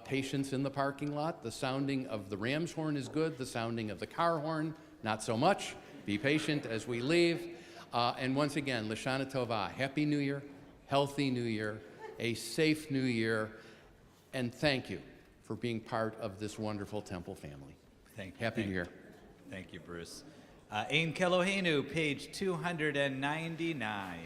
patience in the parking lot. The sounding of the ram's horn is good. The sounding of the car horn, not so much. Be patient as we leave. And once again, Lashana Tova, Happy New Year, healthy New Year, a safe New Year, and thank you for being part of this wonderful Temple family. Happy New Year. Thank you, Bruce. Ein Kelohenu, page 299.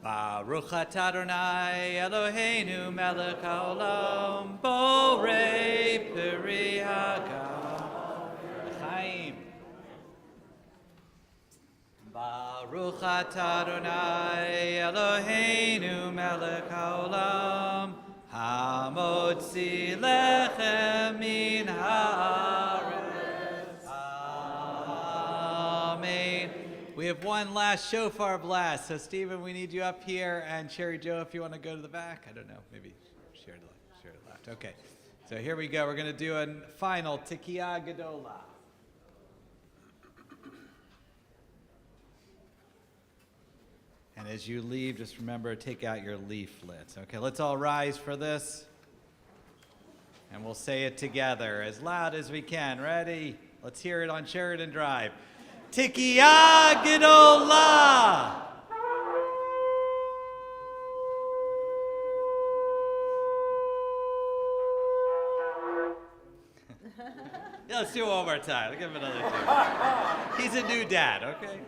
Baruch atah Adonai Eloheinu melech haolam borei peri hagadol chaim. Baruch atah Adonai Eloheinu melech haolam hamotzi lechem min haaretz. Amen. We have one last shofar blast. So, Stephen, we need you up here. And Sherry Joe, if you want to go to the back. I don't know. Maybe share the left. Okay. So here we go. We're going to do a final Tikiyah Gedolah. And as you leave, just remember to take out your leaflets. Okay, let's all rise for this. And we'll say it together as loud as we can. Ready? Let's hear it on Sheridan Drive. Tikiyah Gedolah! Yeah, let's do it one more time. I'll give him another two. He's a new dad, okay?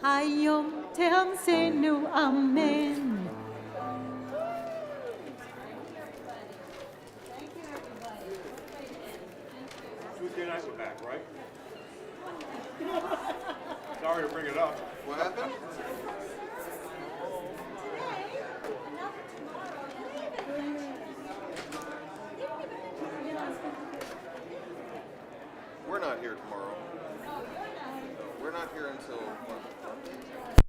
Hayom Tehamsenu, Amen. Tuesday night we're back, right? Sorry to bring it up. What happened? We're not here tomorrow. We're not here until what, Monday?